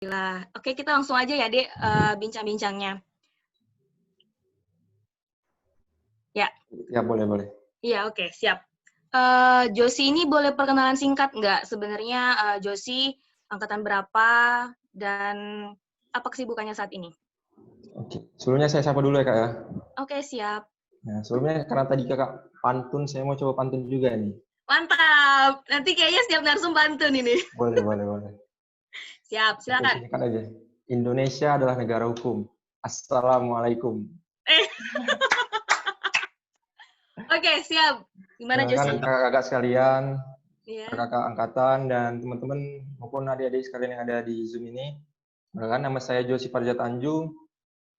Alhamdulillah. Oke, kita langsung aja ya, Dek, bincang-bincangnya. Ya, Ya, boleh. iya, oke, siap. Josie ini boleh perkenalan singkat nggak? Sebenarnya Josie angkatan berapa dan apa kesibukannya saat ini? Oke. Sebelumnya saya sapa dulu ya, Kak ya. Oke, siap. Nah, sebelumnya karena tadi Kakak pantun, saya mau coba pantun juga nih. Mantap. Nanti kayaknya setiap narsum pantun ini. Boleh. Siap, Oke, silakan. singkat aja. Indonesia adalah negara hukum. Assalamualaikum. Eh, oke, siap. Gimana, Kan Josie? kakak-kakak sekalian, Iya. kakak angkatan, dan teman-teman maupun adik-adik sekalian yang ada di Zoom ini. Perkenalkan, nama saya Josie Parja Tanjung,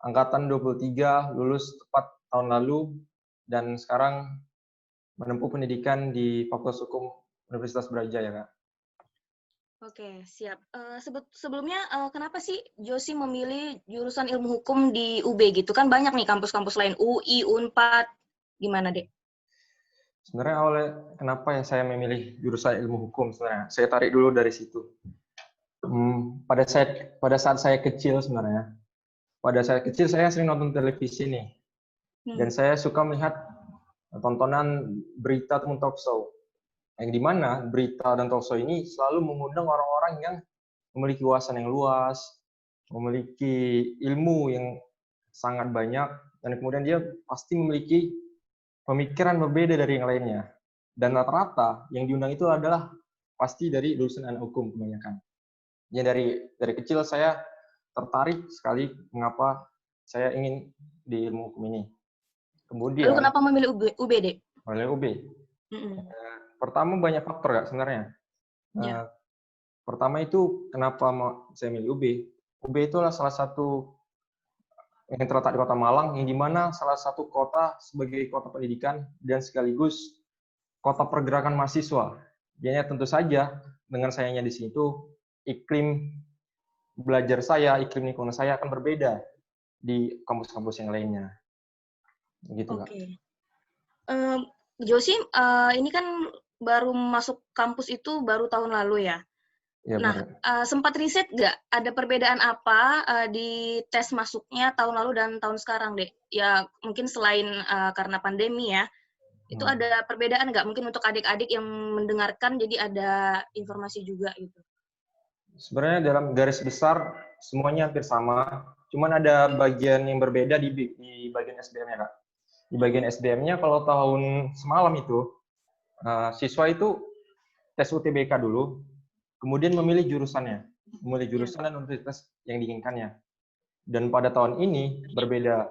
angkatan 23, lulus tepat tahun lalu, dan sekarang menempuh pendidikan di Fakultas Hukum Universitas Brawijaya, Kak. Oke, siap. Sebelumnya, kenapa sih Josie memilih jurusan ilmu hukum di UB gitu? Kan banyak nih kampus-kampus lain, UI, UNPAD. Gimana, Dek? Sebenarnya awalnya kenapa ya saya memilih jurusan ilmu hukum sebenarnya? Saya tarik dulu dari situ. Pada saat saya kecil sebenarnya, saya sering nonton televisi nih, dan saya suka melihat tontonan berita atau talk show, yang dimana berita dan talk show ini selalu mengundang orang-orang yang memiliki wawasan yang luas, memiliki ilmu yang sangat banyak, dan kemudian dia pasti memiliki pemikiran berbeda dari yang lainnya. Dan rata-rata yang diundang itu adalah pasti dari lulusan anak hukum kebanyakan. Ya dari kecil saya tertarik sekali mengapa saya ingin di ilmu hukum ini. Lalu Kemudian kenapa memilih UB, Dek? oleh UB. Pertama banyak faktor Kak sebenarnya. Ya. Pertama itu kenapa saya milih UB. UB itu adalah salah satu yang terletak di Kota Malang, yang dimana salah satu kota sebagai kota pendidikan dan sekaligus kota pergerakan mahasiswa. Jadi tentu saja dengan sayanya di sini tuh iklim belajar saya, iklim lingkungan saya akan berbeda di kampus-kampus yang lainnya. Gitu, Kak. Oke. Josie, ini kan baru masuk kampus itu baru tahun lalu ya? Ya, Nah, sempat riset nggak ada perbedaan apa di tes masuknya tahun lalu dan tahun sekarang, Dek? Ya, mungkin selain karena pandemi ya, itu ada perbedaan nggak? Mungkin untuk adik-adik yang mendengarkan, jadi ada informasi juga gitu. Sebenarnya dalam garis besar semuanya hampir sama, cuman ada bagian yang berbeda di bagian SBM-nya, Kak. Di bagian SBM-nya kalau tahun semalam itu, siswa itu tes UTBK dulu, kemudian memilih jurusannya, memilih jurusan dan universitas yang diinginkannya. Dan pada tahun ini berbeda,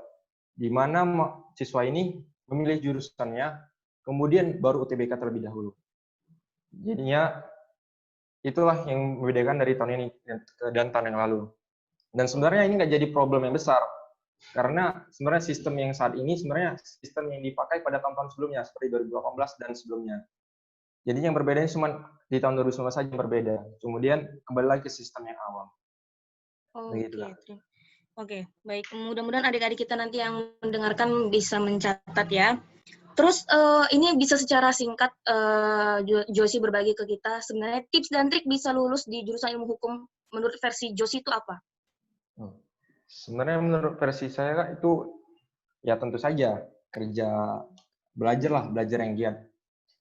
di mana siswa ini memilih jurusannya, kemudian baru UTBK terlebih dahulu. Jadinya itulah yang membedakan dari tahun ini dan tahun yang lalu. Dan sebenarnya ini nggak jadi problem yang besar, karena sebenarnya sistem yang saat ini sebenarnya sistem yang dipakai pada tahun-tahun sebelumnya, seperti 2018 dan sebelumnya. Jadi yang berbeda cuma di tahun 2019 saja yang berbeda. Kemudian kembali lagi ke sistem yang awal. Oke, baik. Mudah-mudahan adik-adik kita nanti yang mendengarkan bisa mencatat ya. Terus ini bisa secara singkat Josie berbagi ke kita, sebenarnya tips dan trik bisa lulus di jurusan ilmu hukum menurut versi Josie itu apa? Sebenarnya menurut versi saya Kak, itu ya tentu saja belajar yang giat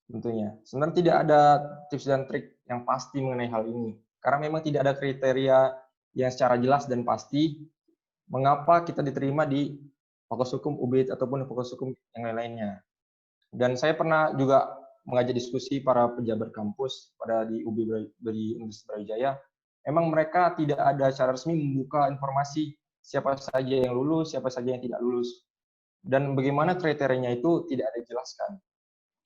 tentunya. Sebenarnya tidak ada tips dan trik yang pasti mengenai hal ini, karena memang tidak ada kriteria yang secara jelas dan pasti mengapa kita diterima di Fakultas Hukum UB ataupun Fakultas Hukum yang lain-lainnya. Dan saya pernah juga mengajak diskusi para pejabat kampus di UB di Universitas Brawijaya. Memang mereka tidak ada secara resmi membuka informasi siapa saja yang lulus, siapa saja yang tidak lulus. Dan bagaimana kriterianya itu tidak ada dijelaskan.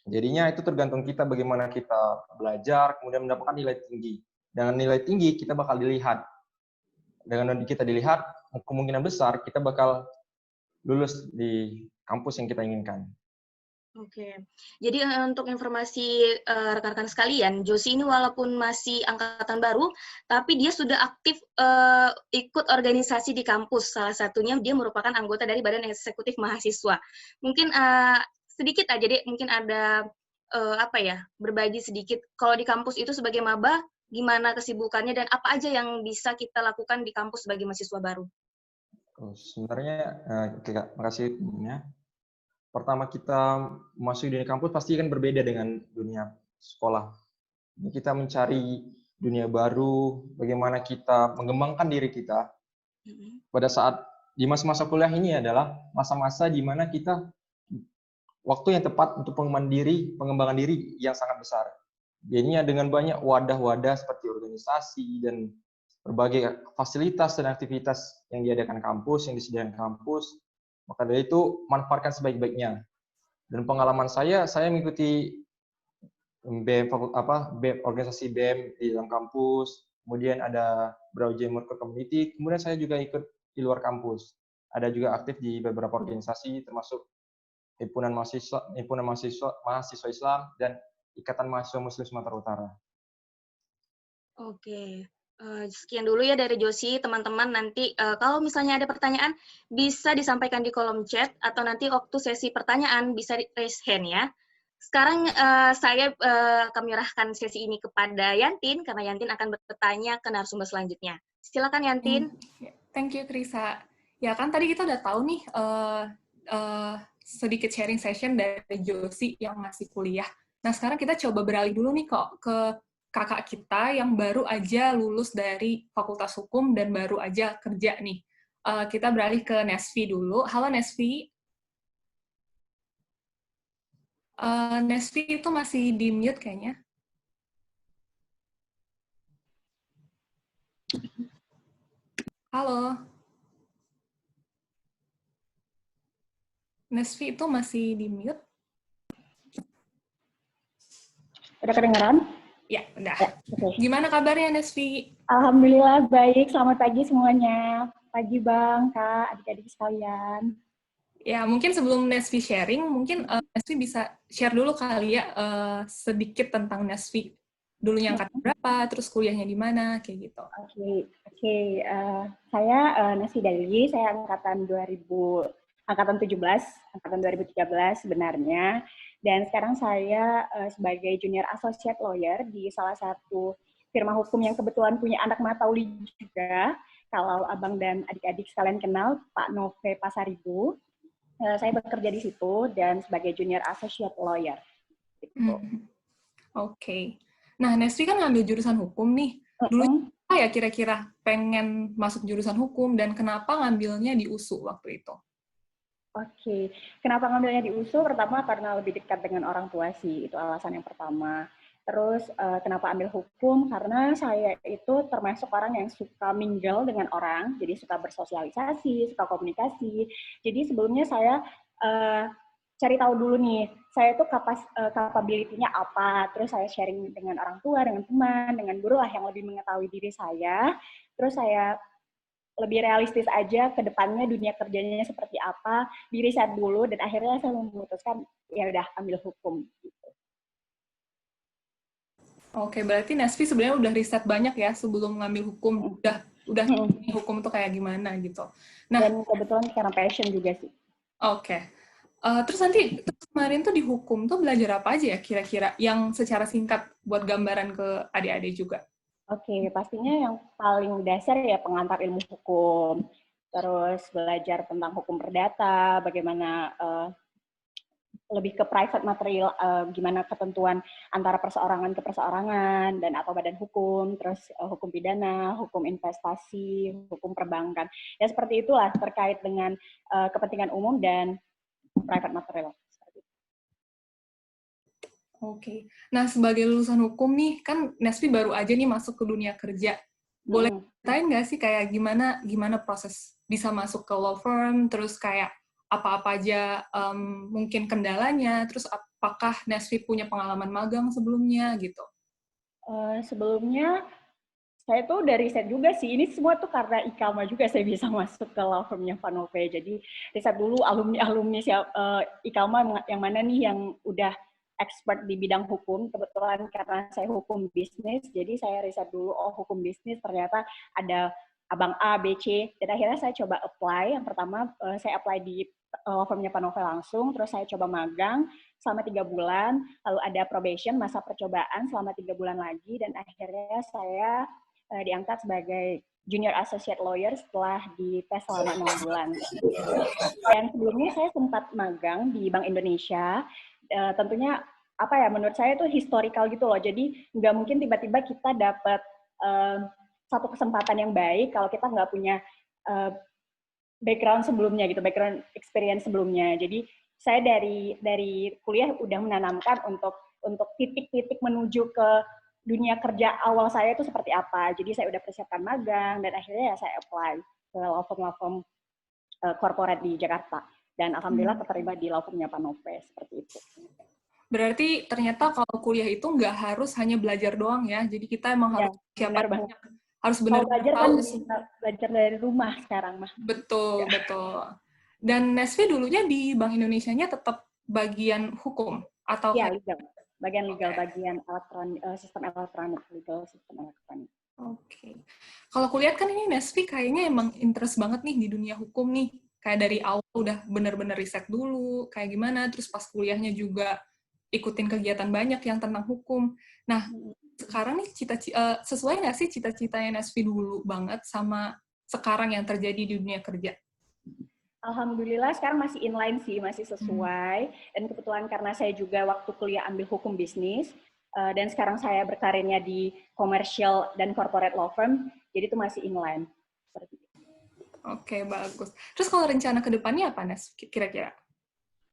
Jadinya itu tergantung kita bagaimana kita belajar, kemudian mendapatkan nilai tinggi. Dengan nilai tinggi kita bakal dilihat. Dengan kita dilihat, kemungkinan besar kita bakal lulus di kampus yang kita inginkan. Oke, jadi untuk informasi rekan-rekan sekalian, Josie ini walaupun masih angkatan baru, tapi dia sudah aktif ikut organisasi di kampus. Salah satunya dia merupakan anggota dari Badan Eksekutif Mahasiswa. Mungkin sedikit aja deh, mungkin ada berbagi sedikit. Kalau di kampus itu sebagai maba, gimana kesibukannya, dan apa aja yang bisa kita lakukan di kampus sebagai mahasiswa baru? Sebenarnya, oke Kak, makasih. Pertama kita masuk dunia kampus pasti kan berbeda dengan dunia sekolah. Kita mencari dunia baru, bagaimana kita mengembangkan diri kita. Pada saat di masa-masa kuliah ini adalah masa-masa di mana kita waktu yang tepat untuk pengembangan diri yang sangat besar. Jadinya dengan banyak wadah-wadah seperti organisasi dan berbagai fasilitas dan aktivitas yang diadakan kampus, yang disediakan kampus, maka dari itu manfaatkan sebaik-baiknya. Dan pengalaman saya mengikuti BEM, organisasi BEM di dalam kampus, kemudian ada Braujay Murko Community, kemudian saya juga ikut di luar kampus. Ada juga aktif di beberapa organisasi, termasuk Himpunan Mahasiswa Islam, dan Ikatan Mahasiswa Muslim Sumatera Utara. Oke, sekian dulu ya dari Josie, teman-teman. Nanti kalau misalnya ada pertanyaan, bisa disampaikan di kolom chat, atau nanti waktu sesi pertanyaan bisa raise hand ya. Sekarang saya akan menyerahkan sesi ini kepada Yantin, karena Yantin akan bertanya ke narasumber selanjutnya. Silakan Yantin. Thank you, Krisa. Ya kan tadi kita udah tahu nih sedikit sharing session dari Josie yang masih kuliah. Nah, sekarang kita coba beralih dulu nih kok ke kakak kita yang baru aja lulus dari Fakultas Hukum dan baru aja kerja nih. Kita beralih ke Nesvi dulu. Halo Nesvi. Nesvi itu masih di mute kayaknya. Halo. Nesvi itu masih di mute. Udah kedengeran? Ya, udah. Ya, okay. Gimana kabarnya, Nesvi? Alhamdulillah baik. Selamat pagi semuanya. Pagi Bang, Kak, adik-adik sekalian. Ya, mungkin sebelum Nesvi sharing, mungkin Nesvi bisa share dulu kali ya sedikit tentang Nesvi. Dulunya angkatan berapa, terus kuliahnya di mana, kayak gitu. Oke. Saya Nesvi Dalili, saya angkatan 2013 sebenarnya. Dan sekarang saya sebagai junior associate lawyer di salah satu firma hukum yang kebetulan punya anak Matauli juga. Kalau abang dan adik-adik sekalian kenal, Pak Nove Pasaribu. Saya bekerja di situ dan sebagai junior associate lawyer. Gitu. Oke. Nah, Nesvi kan ngambil jurusan hukum nih. Dulu apa ya kira-kira pengen masuk jurusan hukum dan kenapa ngambilnya di USU waktu itu? Oke, kenapa ngambilnya di USU? Pertama karena lebih dekat dengan orang tua sih, itu alasan yang pertama. Terus kenapa ambil hukum? Karena saya itu termasuk orang yang suka mingle dengan orang, jadi suka bersosialisasi, suka komunikasi. Jadi sebelumnya saya cari tahu dulu nih, saya itu capability-nya apa, terus saya sharing dengan orang tua, dengan teman, dengan guru lah yang lebih mengetahui diri saya. Terus saya lebih realistis aja ke depannya dunia kerjanya seperti apa, di riset dulu, dan akhirnya saya memutuskan ya udah ambil hukum. Gitu. Oke, berarti Nesvi sebenarnya udah riset banyak ya sebelum ngambil hukum, udah hukum tuh kayak gimana gitu. Nah, dan kebetulan karena passion juga sih. Oke. Terus kemarin tuh di hukum tuh belajar apa aja ya kira-kira yang secara singkat buat gambaran ke adik-adik juga? Oke, pastinya yang paling dasar ya pengantar ilmu hukum, terus belajar tentang hukum perdata, bagaimana lebih ke private material, gimana ketentuan antara perseorangan ke perseorangan, dan atau badan hukum, terus hukum pidana, hukum investasi, hukum perbankan. Ya seperti itulah terkait dengan kepentingan umum dan private material. Oke. Nah, sebagai lulusan hukum nih, kan Nesvi baru aja nih masuk ke dunia kerja. Boleh ceritain nggak sih kayak gimana proses bisa masuk ke law firm, terus kayak apa-apa aja mungkin kendalanya, terus apakah Nesvi punya pengalaman magang sebelumnya gitu? Sebelumnya, saya tuh udah riset juga sih. Ini semua tuh karena IKAMA juga saya bisa masuk ke law firm-nya Pak Nove. Jadi riset dulu alumni IKAMA yang mana nih yang udah expert di bidang hukum. Kebetulan karena saya hukum bisnis, jadi saya riset dulu, oh hukum bisnis ternyata ada abang A, B, C. Dan akhirnya saya coba apply. Yang pertama saya apply di law firm-nya Pak Nove langsung, terus saya coba magang selama 3 bulan, lalu ada probation, masa percobaan selama 3 bulan lagi, dan akhirnya saya diangkat sebagai junior associate lawyer setelah dites selama 6 bulan. Dan sebelumnya saya sempat magang di Bank Indonesia, tentunya apa ya, menurut saya itu historical gitu loh, jadi nggak mungkin tiba-tiba kita dapat satu kesempatan yang baik kalau kita nggak punya background sebelumnya gitu, background experience sebelumnya. Jadi saya dari kuliah udah menanamkan untuk titik-titik menuju ke dunia kerja awal saya itu seperti apa. Jadi saya udah persiapkan magang dan akhirnya ya saya apply ke law firm corporate di Jakarta. Dan alhamdulillah keterima di law firmnya Pak Nove, seperti itu. Berarti ternyata kalau kuliah itu nggak harus hanya belajar doang ya. Jadi kita emang harus siapa banyak. Harus benar-benar belajar tahu kan bisa belajar dari rumah sekarang mah. Betul, betul. Dan Nesvi dulunya di Bank Indonesianya tetap bagian hukum atau Iya, legal. Bagian legal, bagian elektronik, sistem elektronik, legal sistem elektronik. Oke. Kalau kulihat kan ini Nesvi kayaknya emang interest banget nih di dunia hukum nih. Kayak dari awal udah benar-benar riset dulu, kayak gimana, terus pas kuliahnya juga ikutin kegiatan banyak yang tentang hukum. Nah, sekarang nih sesuai nggak sih cita-citanya Nesvi dulu banget sama sekarang yang terjadi di dunia kerja? Alhamdulillah sekarang masih inline sih, masih sesuai. Dan kebetulan karena saya juga waktu kuliah ambil hukum bisnis, dan sekarang saya berkarirnya di commercial dan corporate law firm, jadi itu masih inline. Oke, bagus. Terus kalau rencana ke depannya apa, Nes, kira-kira?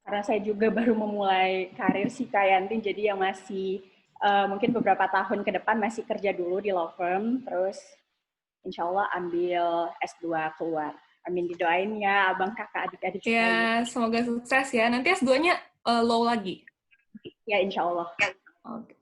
Karena saya juga baru memulai karir sih Kak Yanti, jadi yang masih mungkin beberapa tahun ke depan masih kerja dulu di law firm, terus insya Allah ambil S2 keluar. Amin, didoain ya abang kakak adik-adik sekalian. Ya, semoga sukses ya. Nanti S2-nya law lagi? Ya, insya Allah. Oke.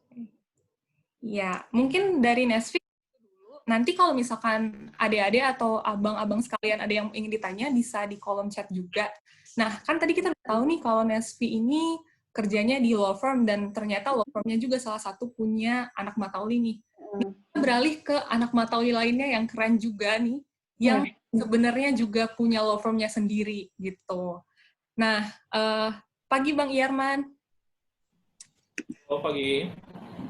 Ya, mungkin dari Nesvi dulu, nanti kalau misalkan adik-adik atau abang-abang sekalian ada yang ingin ditanya, bisa di kolom chat juga. Nah, kan tadi kita udah tahu nih kalau Nesvi ini kerjanya di law firm, dan ternyata law firm-nya juga salah satu punya anak Matauli nih. Kita beralih ke anak Matauli lainnya yang keren juga nih, yang sebenarnya juga punya law firm-nya sendiri, gitu. Nah, pagi Bang Iyarman. Oh, pagi.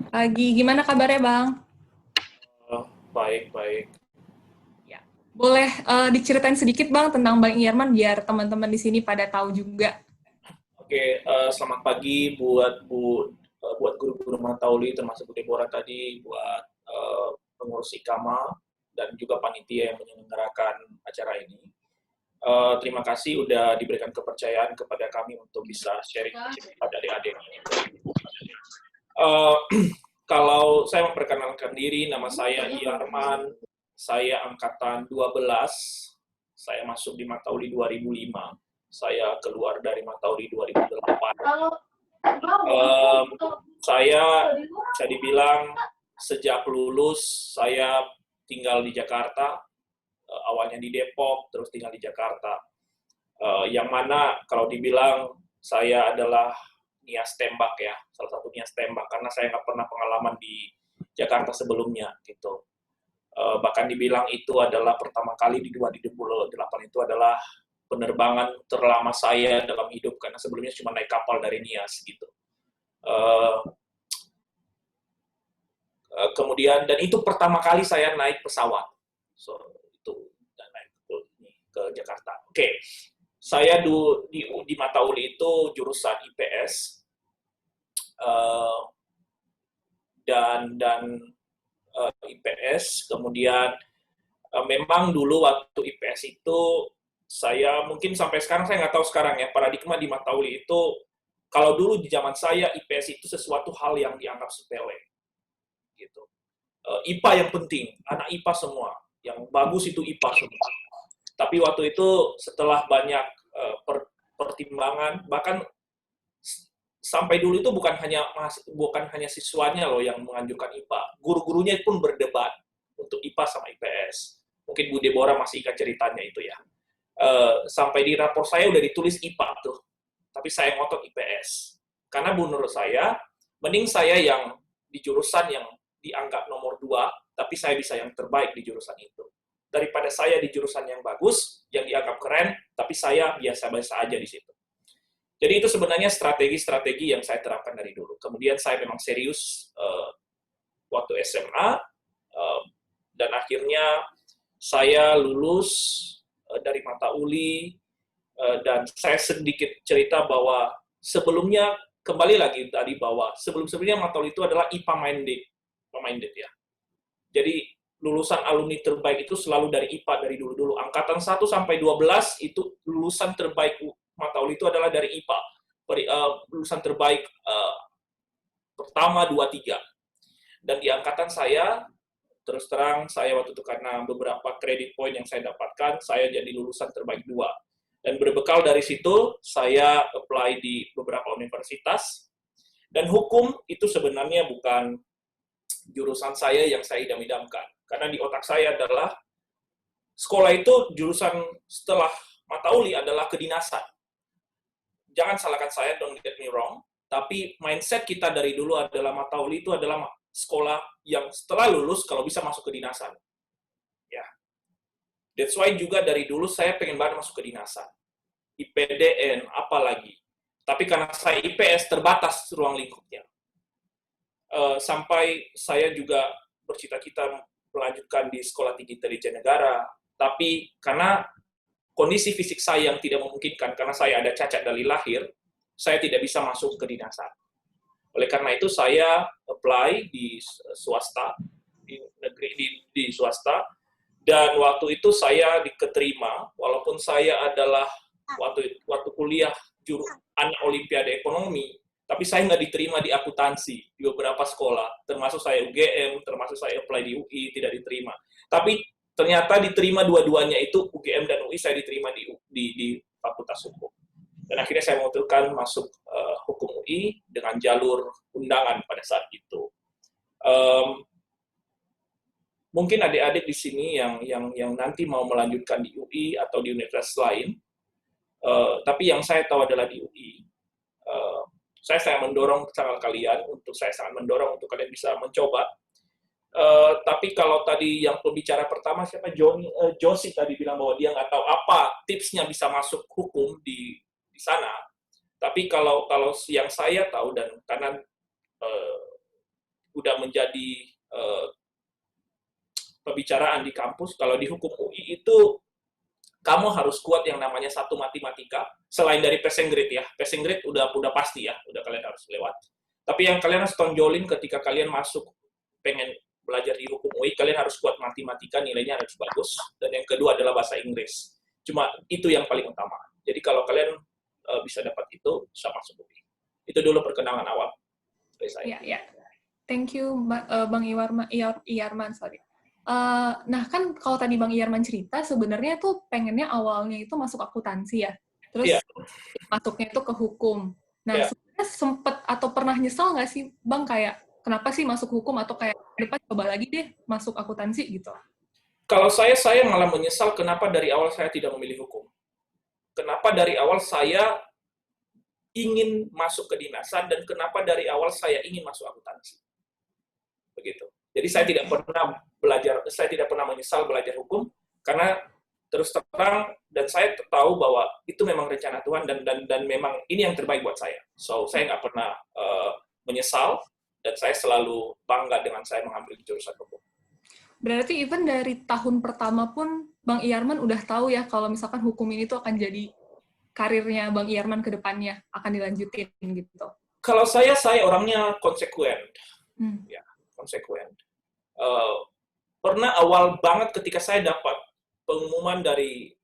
Pagi, gimana kabarnya Bang? Baik, baik. Ya. Boleh diceritain sedikit Bang tentang Bang Iyarman biar teman-teman di sini pada tahu juga. Oke, selamat pagi buat guru-guru Matauli, termasuk Bu Deborah tadi, buat pengurus IKAMA, dan juga panitia yang menyelenggarakan acara ini. Terima kasih udah diberikan kepercayaan kepada kami untuk bisa sharing pada adik-adik ini. Kalau saya memperkenalkan diri, nama saya Iyarman, saya angkatan 12, saya masuk di Matauli 2005. Saya keluar dari Matauli 2008. Saya bisa dibilang sejak lulus, saya tinggal di Jakarta, awalnya di Depok, terus tinggal di Jakarta. Yang mana kalau dibilang saya adalah nias tembak ya, salah satu nias tembak, karena saya nggak pernah pengalaman di Jakarta sebelumnya, gitu. Bahkan dibilang itu adalah pertama kali di 2008 itu adalah penerbangan terlama saya dalam hidup, karena sebelumnya cuma naik kapal dari Nias gitu. Kemudian, dan itu pertama kali saya naik pesawat, so itu dan naik ke Jakarta. Oke. Saya di Matauli itu jurusan IPS, dan IPS. Kemudian memang dulu waktu IPS itu saya mungkin sampai sekarang, saya nggak tahu sekarang ya, paradigma di Matauli itu, kalau dulu di zaman saya IPS itu sesuatu hal yang dianggap sepele, gitu. IPA yang penting, anak IPA semua, yang bagus itu IPA semua. Tapi waktu itu setelah banyak pertimbangan, bahkan sampai dulu itu bukan hanya siswanya loh yang menganjurkan IPA, guru-gurunya pun berdebat untuk IPA sama IPS. Mungkin Bu Deborah masih ingat ceritanya itu ya. Sampai di rapor saya udah ditulis IPA tuh, tapi saya ngotot IPS. Karena menurut saya, mending saya yang di jurusan yang dianggap nomor 2, tapi saya bisa yang terbaik di jurusan itu. Daripada saya di jurusan yang bagus, yang dianggap keren, tapi saya biasa-biasa aja di situ. Jadi itu sebenarnya strategi-strategi yang saya terapkan dari dulu. Kemudian saya memang serius waktu SMA, dan akhirnya saya lulus dari mata uli, dan saya sedikit cerita bahwa sebelumnya, kembali lagi tadi bahwa sebelum-sebelumnya mata uli itu adalah IPA minded ya. Jadi lulusan alumni terbaik itu selalu dari IPA dari dulu-dulu. Angkatan 1 sampai 12 itu lulusan terbaik mata uli itu adalah dari IPA. Lulusan terbaik pertama, 2, 3. Dan di angkatan saya, terus terang saya waktu itu karena beberapa credit point yang saya dapatkan, saya jadi lulusan terbaik 2. Dan berbekal dari situ, saya apply di beberapa universitas. Dan hukum itu sebenarnya bukan jurusan saya yang saya idam-idamkan. Karena di otak saya adalah, sekolah itu jurusan setelah mata uli adalah kedinasan. Jangan salahkan saya, don't get me wrong, tapi mindset kita dari dulu adalah mata uli itu adalah sekolah yang setelah lulus kalau bisa masuk ke dinasan. Ya. That's why juga dari dulu saya pengen banget masuk ke dinasan. IPDN, apalagi. Tapi karena saya IPS, terbatas ruang lingkupnya. Sampai saya juga bercita-cita melanjutkan di Sekolah Tinggi Intelijen Negara, tapi karena kondisi fisik saya yang tidak memungkinkan, karena saya ada cacat dari lahir, saya tidak bisa masuk ke dinasan. Oleh karena itu saya apply di swasta, di negeri, di swasta, dan waktu itu saya diterima, walaupun saya adalah waktu kuliah anak Olimpiade Ekonomi, tapi saya nggak diterima di akuntansi di beberapa sekolah, termasuk saya UGM, termasuk saya apply di UI, tidak diterima. Tapi ternyata diterima dua-duanya itu, UGM dan UI, saya diterima di Fakultas Hukum. Dan akhirnya saya memutuskan masuk Hukum UI dengan jalur undangan pada saat itu. Mungkin adik-adik di sini yang nanti mau melanjutkan di UI atau di universitas lain, tapi yang saya tahu adalah di UI, saya sangat mendorong kalian untuk kalian bisa mencoba. Tapi kalau tadi yang pembicara pertama siapa, Josie tadi bilang bahwa dia nggak tahu apa tipsnya bisa masuk hukum di sana. Tapi kalau yang saya tahu, dan karena udah menjadi pembicaraan di kampus, kalau di hukum UI itu kamu harus kuat yang namanya 1 matematika, selain dari passing grade ya. Passing grade udah pasti ya, udah kalian harus lewat. Tapi yang kalian harus tonjolin ketika kalian masuk pengen belajar di hukum UI, kalian harus kuat matematika, nilainya harus bagus. Dan yang kedua adalah bahasa Inggris. Cuma itu yang paling utama. Jadi kalau kalian bisa dapat itu, bisa masuk UI. Itu dulu perkenalan awal dari saya. Ya. Thank you, Bang Iyarman, sorry. Nah, kan kalau tadi Bang Iyarman cerita, sebenarnya tuh pengennya awalnya itu masuk akuntansi ya. Terus masuknya itu ke hukum. Nah, sebenarnya sempet atau pernah nyesel nggak sih, Bang, kayak kenapa sih masuk hukum, atau kayak depan coba lagi deh masuk akuntansi gitu? Kalau saya malah menyesal kenapa dari awal saya tidak memilih hukum. Kenapa dari awal saya ingin masuk ke dinasan, dan kenapa dari awal saya ingin masuk akuntansi. Begitu. Jadi saya tidak pernah menyesal belajar hukum, karena terus terang, dan saya tahu bahwa itu memang rencana Tuhan, dan memang ini yang terbaik buat saya. So, saya nggak pernah menyesal, dan saya selalu bangga dengan saya mengambil jurusan hukum. Berarti even dari tahun pertama pun Bang Iyarman udah tahu ya kalau misalkan hukum ini tuh akan jadi karirnya Bang Iyarman ke depannya, akan dilanjutin gitu. Kalau saya orangnya konsekuen. Ya, konsekuen. Pernah awal banget ketika saya dapat pengumuman dari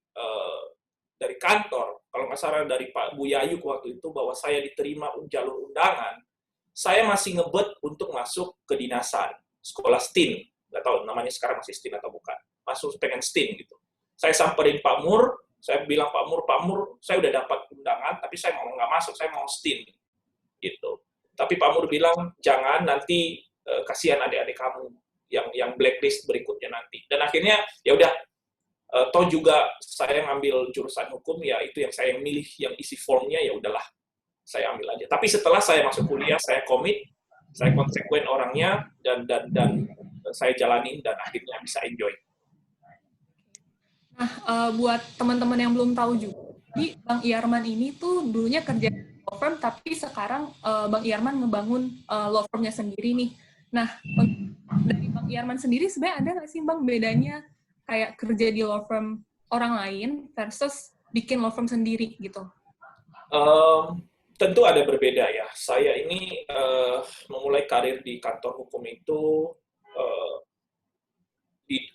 kantor, kalau nggak salah dari Pak Bu Yayu waktu itu, bahwa saya diterima jalur undangan, saya masih ngebet untuk masuk ke dinasan, sekolah STIN. Nggak tahu namanya sekarang masih STIN atau bukan. Masuk pengen STIN gitu. Saya samperin Pak Mur, saya bilang Pak Mur, saya udah dapat undangan, tapi saya mau nggak masuk, saya mau STIN. Gitu. Tapi Pak Mur bilang, jangan, nanti kasihan adik-adik kamu yang blacklist berikutnya nanti. Dan akhirnya ya udah, toh juga saya ngambil jurusan hukum, ya itu yang saya milih, yang isi formnya ya udahlah saya ambil aja. Tapi setelah saya masuk kuliah, saya komit, saya konsekuen orangnya, dan saya jalanin, dan akhirnya bisa enjoy. Nah, buat teman-teman yang belum tahu juga, jadi Bang Iyarman ini tuh dulunya kerja law firm, tapi sekarang Bang Iyarman ngebangun law firm-nya sendiri nih. Nah, dari Bang Iyarman sendiri sebenarnya ada nggak sih Bang bedanya kayak kerja di law firm orang lain versus bikin law firm sendiri gitu? Tentu ada berbeda ya. Saya ini memulai karir di kantor hukum itu di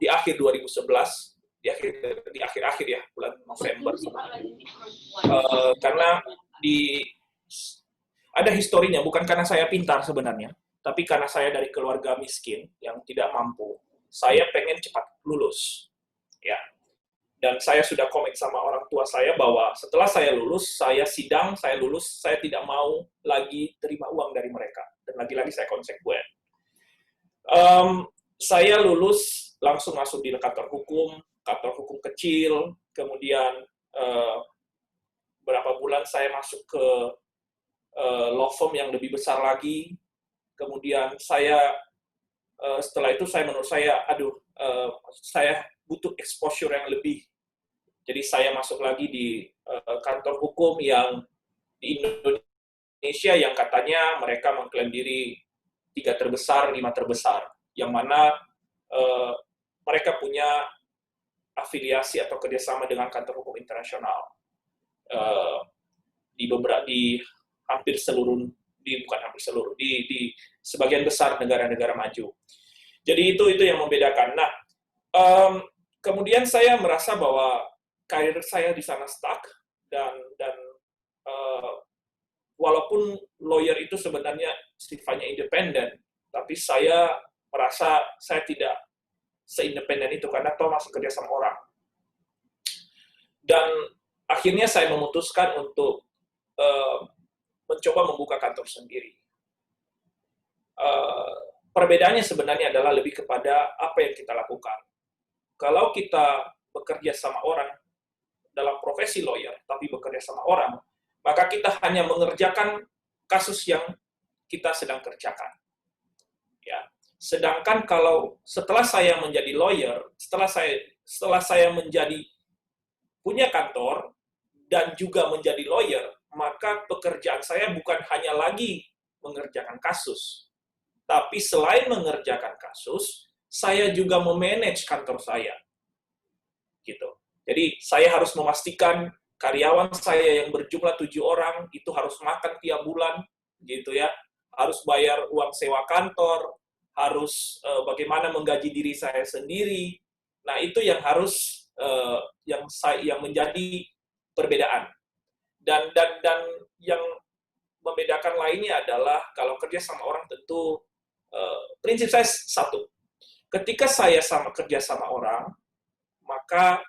akhir 2011, di akhir ya, bulan November. Karena ada historinya, bukan karena saya pintar sebenarnya, tapi karena saya dari keluarga miskin yang tidak mampu. Saya pengen cepat lulus, ya. Dan saya sudah komit sama orang tua saya bahwa setelah saya lulus, saya sidang, saya lulus, saya tidak mau lagi terima uang dari mereka. Dan lagi-lagi saya konsekuen. Saya lulus, langsung masuk di kantor hukum kecil, kemudian beberapa bulan saya masuk ke law firm yang lebih besar lagi, kemudian setelah itu menurut saya, saya butuh exposure yang lebih. Jadi saya masuk lagi di kantor hukum yang di Indonesia yang katanya mereka mengklaim diri 3 terbesar, 5 terbesar, yang mana mereka punya afiliasi atau kerjasama dengan kantor hukum internasional di hampir seluruh, di sebagian besar negara-negara maju. Jadi itu yang membedakan. Nah, kemudian saya merasa bahwa karir saya di sana stuck dan walaupun lawyer itu sebenarnya sifatnya independen, tapi saya merasa saya tidak seindependen itu karena toh masih kerja sama orang. Dan akhirnya saya memutuskan untuk mencoba membuka kantor sendiri. Perbedaannya sebenarnya adalah lebih kepada apa yang kita lakukan. Kalau kita bekerja sama orang dalam profesi lawyer, tapi bekerja sama orang, maka kita hanya mengerjakan kasus yang kita sedang kerjakan. Ya. Sedangkan kalau setelah saya menjadi lawyer, setelah saya menjadi punya kantor dan juga menjadi lawyer, maka pekerjaan saya bukan hanya lagi mengerjakan kasus, tapi selain mengerjakan kasus, saya juga memanage kantor saya. Gitu. Jadi saya harus memastikan karyawan saya yang berjumlah 7 orang itu harus makan tiap bulan, gitu ya, harus bayar uang sewa kantor, harus bagaimana menggaji diri saya sendiri. Nah itu yang harus yang menjadi perbedaan. Dan yang membedakan lainnya adalah kalau kerja sama orang tentu prinsip saya satu. Ketika saya kerja sama orang, maka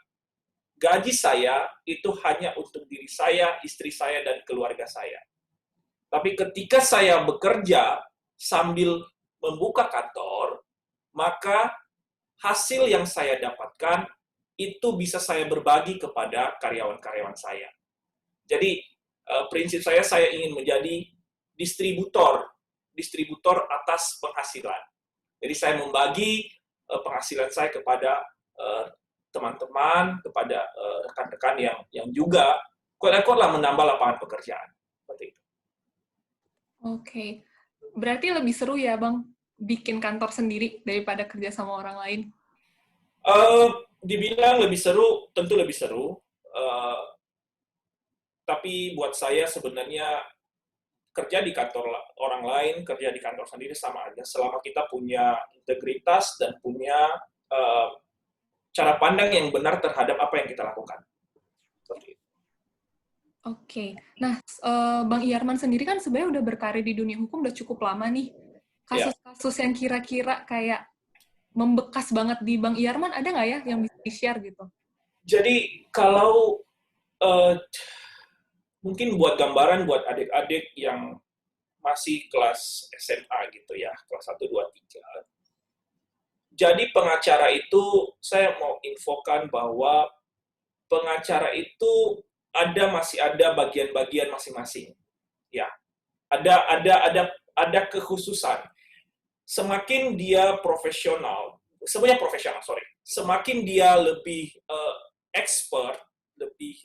gaji saya itu hanya untuk diri saya, istri saya, dan keluarga saya. Tapi ketika saya bekerja sambil membuka kantor, maka hasil yang saya dapatkan itu bisa saya berbagi kepada karyawan-karyawan saya. Jadi, prinsip saya ingin menjadi distributor atas penghasilan. Jadi, saya membagi penghasilan saya kepada teman-teman, kepada rekan-rekan yang juga quote-unquote menambah lapangan pekerjaan. Seperti itu. Oke. Berarti lebih seru ya, Bang, bikin kantor sendiri daripada kerja sama orang lain? Dibilang lebih seru, tentu lebih seru. Tapi buat saya sebenarnya kerja di kantor orang lain, kerja di kantor sendiri sama aja. Selama kita punya integritas dan punya cara pandang yang benar terhadap apa yang kita lakukan. Oke. Nah, Bang Iyarman sendiri kan sebenarnya udah berkarir di dunia hukum udah cukup lama nih. Kasus-kasus yang kira-kira kayak membekas banget di Bang Iyarman ada nggak ya yang bisa di-share gitu? Jadi, kalau mungkin buat gambaran buat adik-adik yang masih kelas SMA gitu ya, kelas 1, 2, 3. Jadi pengacara itu, saya mau infokan bahwa pengacara itu masih ada bagian-bagian masing-masing. Ya, ada kekhususan. Semakin dia profesional, semuanya profesional, semakin dia lebih expert, lebih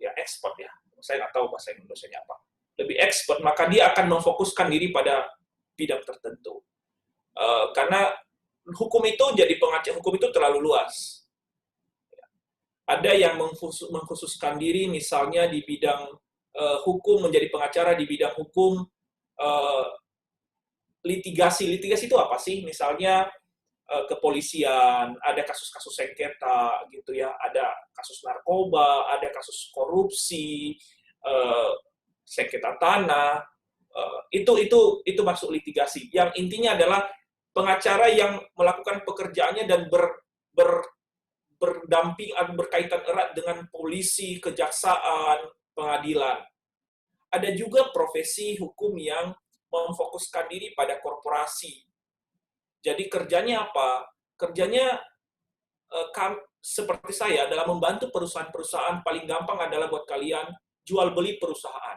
ya expert ya, saya nggak tahu bahasa Indonesianya apa, lebih expert, maka dia akan memfokuskan diri pada bidang tertentu. Karena hukum itu terlalu luas. Ada yang mengkhususkan diri misalnya di bidang hukum, menjadi pengacara di bidang hukum litigasi. Litigasi itu apa sih? Misalnya kepolisian, ada kasus-kasus sengketa gitu ya, ada kasus narkoba, ada kasus korupsi, sengketa tanah, itu masuk litigasi. Yang intinya adalah pengacara yang melakukan pekerjaannya dan berdamping, berkaitan erat dengan polisi, kejaksaan, pengadilan. Ada juga profesi hukum yang memfokuskan diri pada korporasi. Jadi kerjanya apa? Kerjanya seperti saya adalah membantu perusahaan-perusahaan. Paling gampang adalah buat kalian jual beli perusahaan.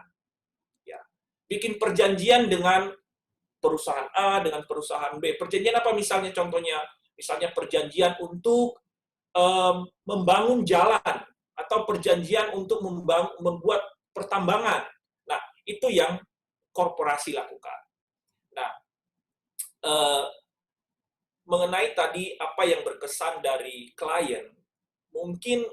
Ya. Bikin perjanjian dengan perusahaan A dengan perusahaan B. Perjanjian apa misalnya contohnya? Misalnya perjanjian untuk membangun jalan atau perjanjian untuk membuat pertambangan. Nah, itu yang korporasi lakukan. Nah, mengenai tadi apa yang berkesan dari klien, mungkin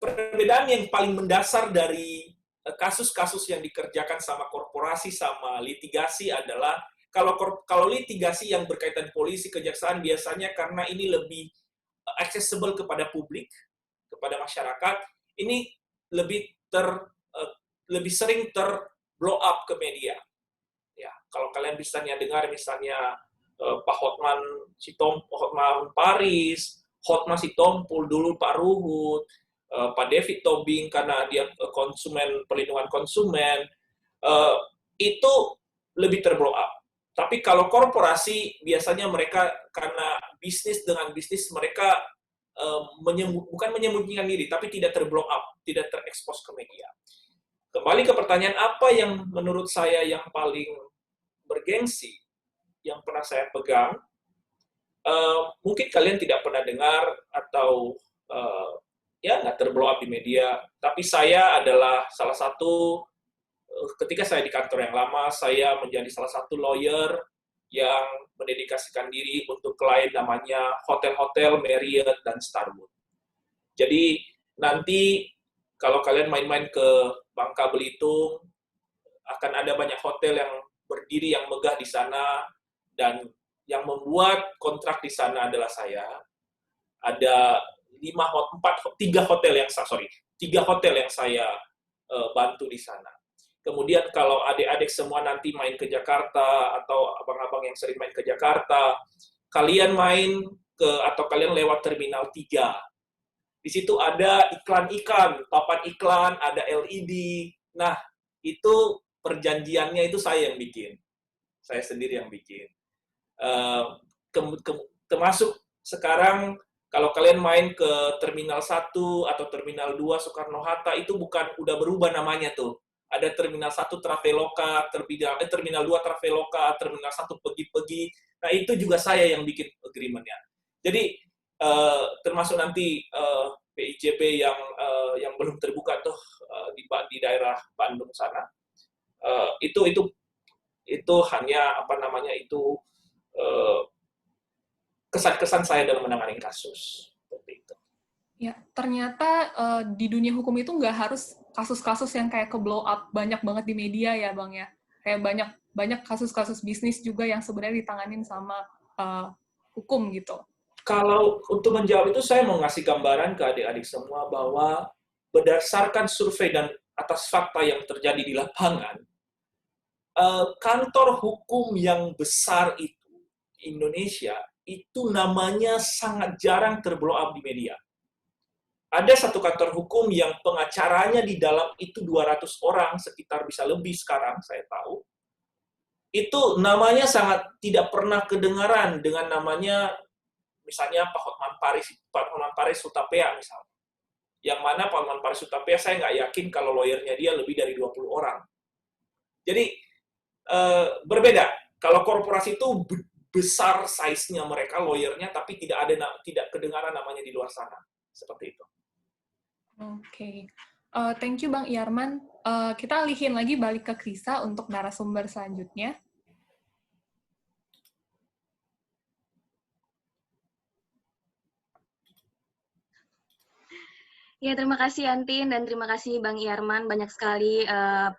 perbedaan yang paling mendasar dari kasus-kasus yang dikerjakan sama korporasi sama litigasi adalah kalau litigasi yang berkaitan polisi, kejaksaan biasanya karena ini lebih accessible kepada publik, kepada masyarakat, ini lebih sering blow up ke media. Ya, kalau kalian misalnya dengar misalnya Pak Hotman Paris, Hotman Sitompul dulu Pak Ruhut, Pak David Tobing karena dia perlindungan konsumen, itu lebih terblow up. Tapi kalau korporasi biasanya mereka karena bisnis mereka bukan menyembunyikan diri, tapi tidak terblow up, tidak terekspos ke media. Kembali ke pertanyaan apa yang menurut saya yang paling bergengsi, yang pernah saya pegang, mungkin kalian tidak pernah dengar atau nggak terblow up di media, tapi saya adalah salah satu, ketika saya di kantor yang lama, saya menjadi salah satu lawyer yang mendedikasikan diri untuk klien namanya hotel-hotel Marriott dan Starwood. Jadi nanti kalau kalian main-main ke Bangka Belitung, akan ada banyak hotel yang berdiri yang megah di sana, dan yang membuat kontrak di sana adalah saya. Ada 3 hotel yang saya bantu di sana. Kemudian kalau adik-adik semua nanti main ke Jakarta, atau abang-abang yang sering main ke Jakarta, kalian kalian lewat Terminal 3. Di situ ada iklan-iklan, papan iklan, ada LED. Nah, itu perjanjiannya itu saya yang bikin. Saya sendiri yang bikin. Termasuk sekarang kalau kalian main ke Terminal 1 atau Terminal 2 Soekarno-Hatta, itu udah berubah namanya tuh. Ada Terminal 1 Traveloka, Terminal 2 Traveloka, Terminal 1 Pergi-Pergi. Nah, itu juga saya yang bikin agreement-nya. Jadi, termasuk nanti PIJP yang belum terbuka tuh di daerah Bandung sana. Itu hanya kesan-kesan saya dalam menangani kasus. Seperti itu. Ya, ternyata di dunia hukum itu nggak harus kasus-kasus yang kayak ke blow up banyak banget di media ya, Bang ya. Kayak banyak kasus-kasus bisnis juga yang sebenarnya ditanganin sama hukum gitu. Kalau untuk menjawab itu, saya mau ngasih gambaran ke adik-adik semua bahwa berdasarkan survei dan atas fakta yang terjadi di lapangan, kantor hukum yang besar itu, Indonesia, itu namanya sangat jarang terblow up di media. Ada satu kantor hukum yang pengacaranya di dalam itu 200 orang, sekitar bisa lebih sekarang, saya tahu. Itu namanya sangat tidak pernah kedengaran dengan namanya, misalnya Pak Hotman Paris Hutapea misalnya. Yang mana Pak Hotman Paris Hutapea, saya nggak yakin kalau lawyernya dia lebih dari 20 orang. Jadi, berbeda. Kalau korporasi itu besar size-nya mereka, lawyernya, tapi tidak kedengaran namanya di luar sana. Seperti itu. Oke. Thank you Bang Yarman. Kita alihin lagi balik ke Krisa untuk narasumber selanjutnya. Ya, terima kasih Yantin dan terima kasih Bang Yarman. Banyak sekali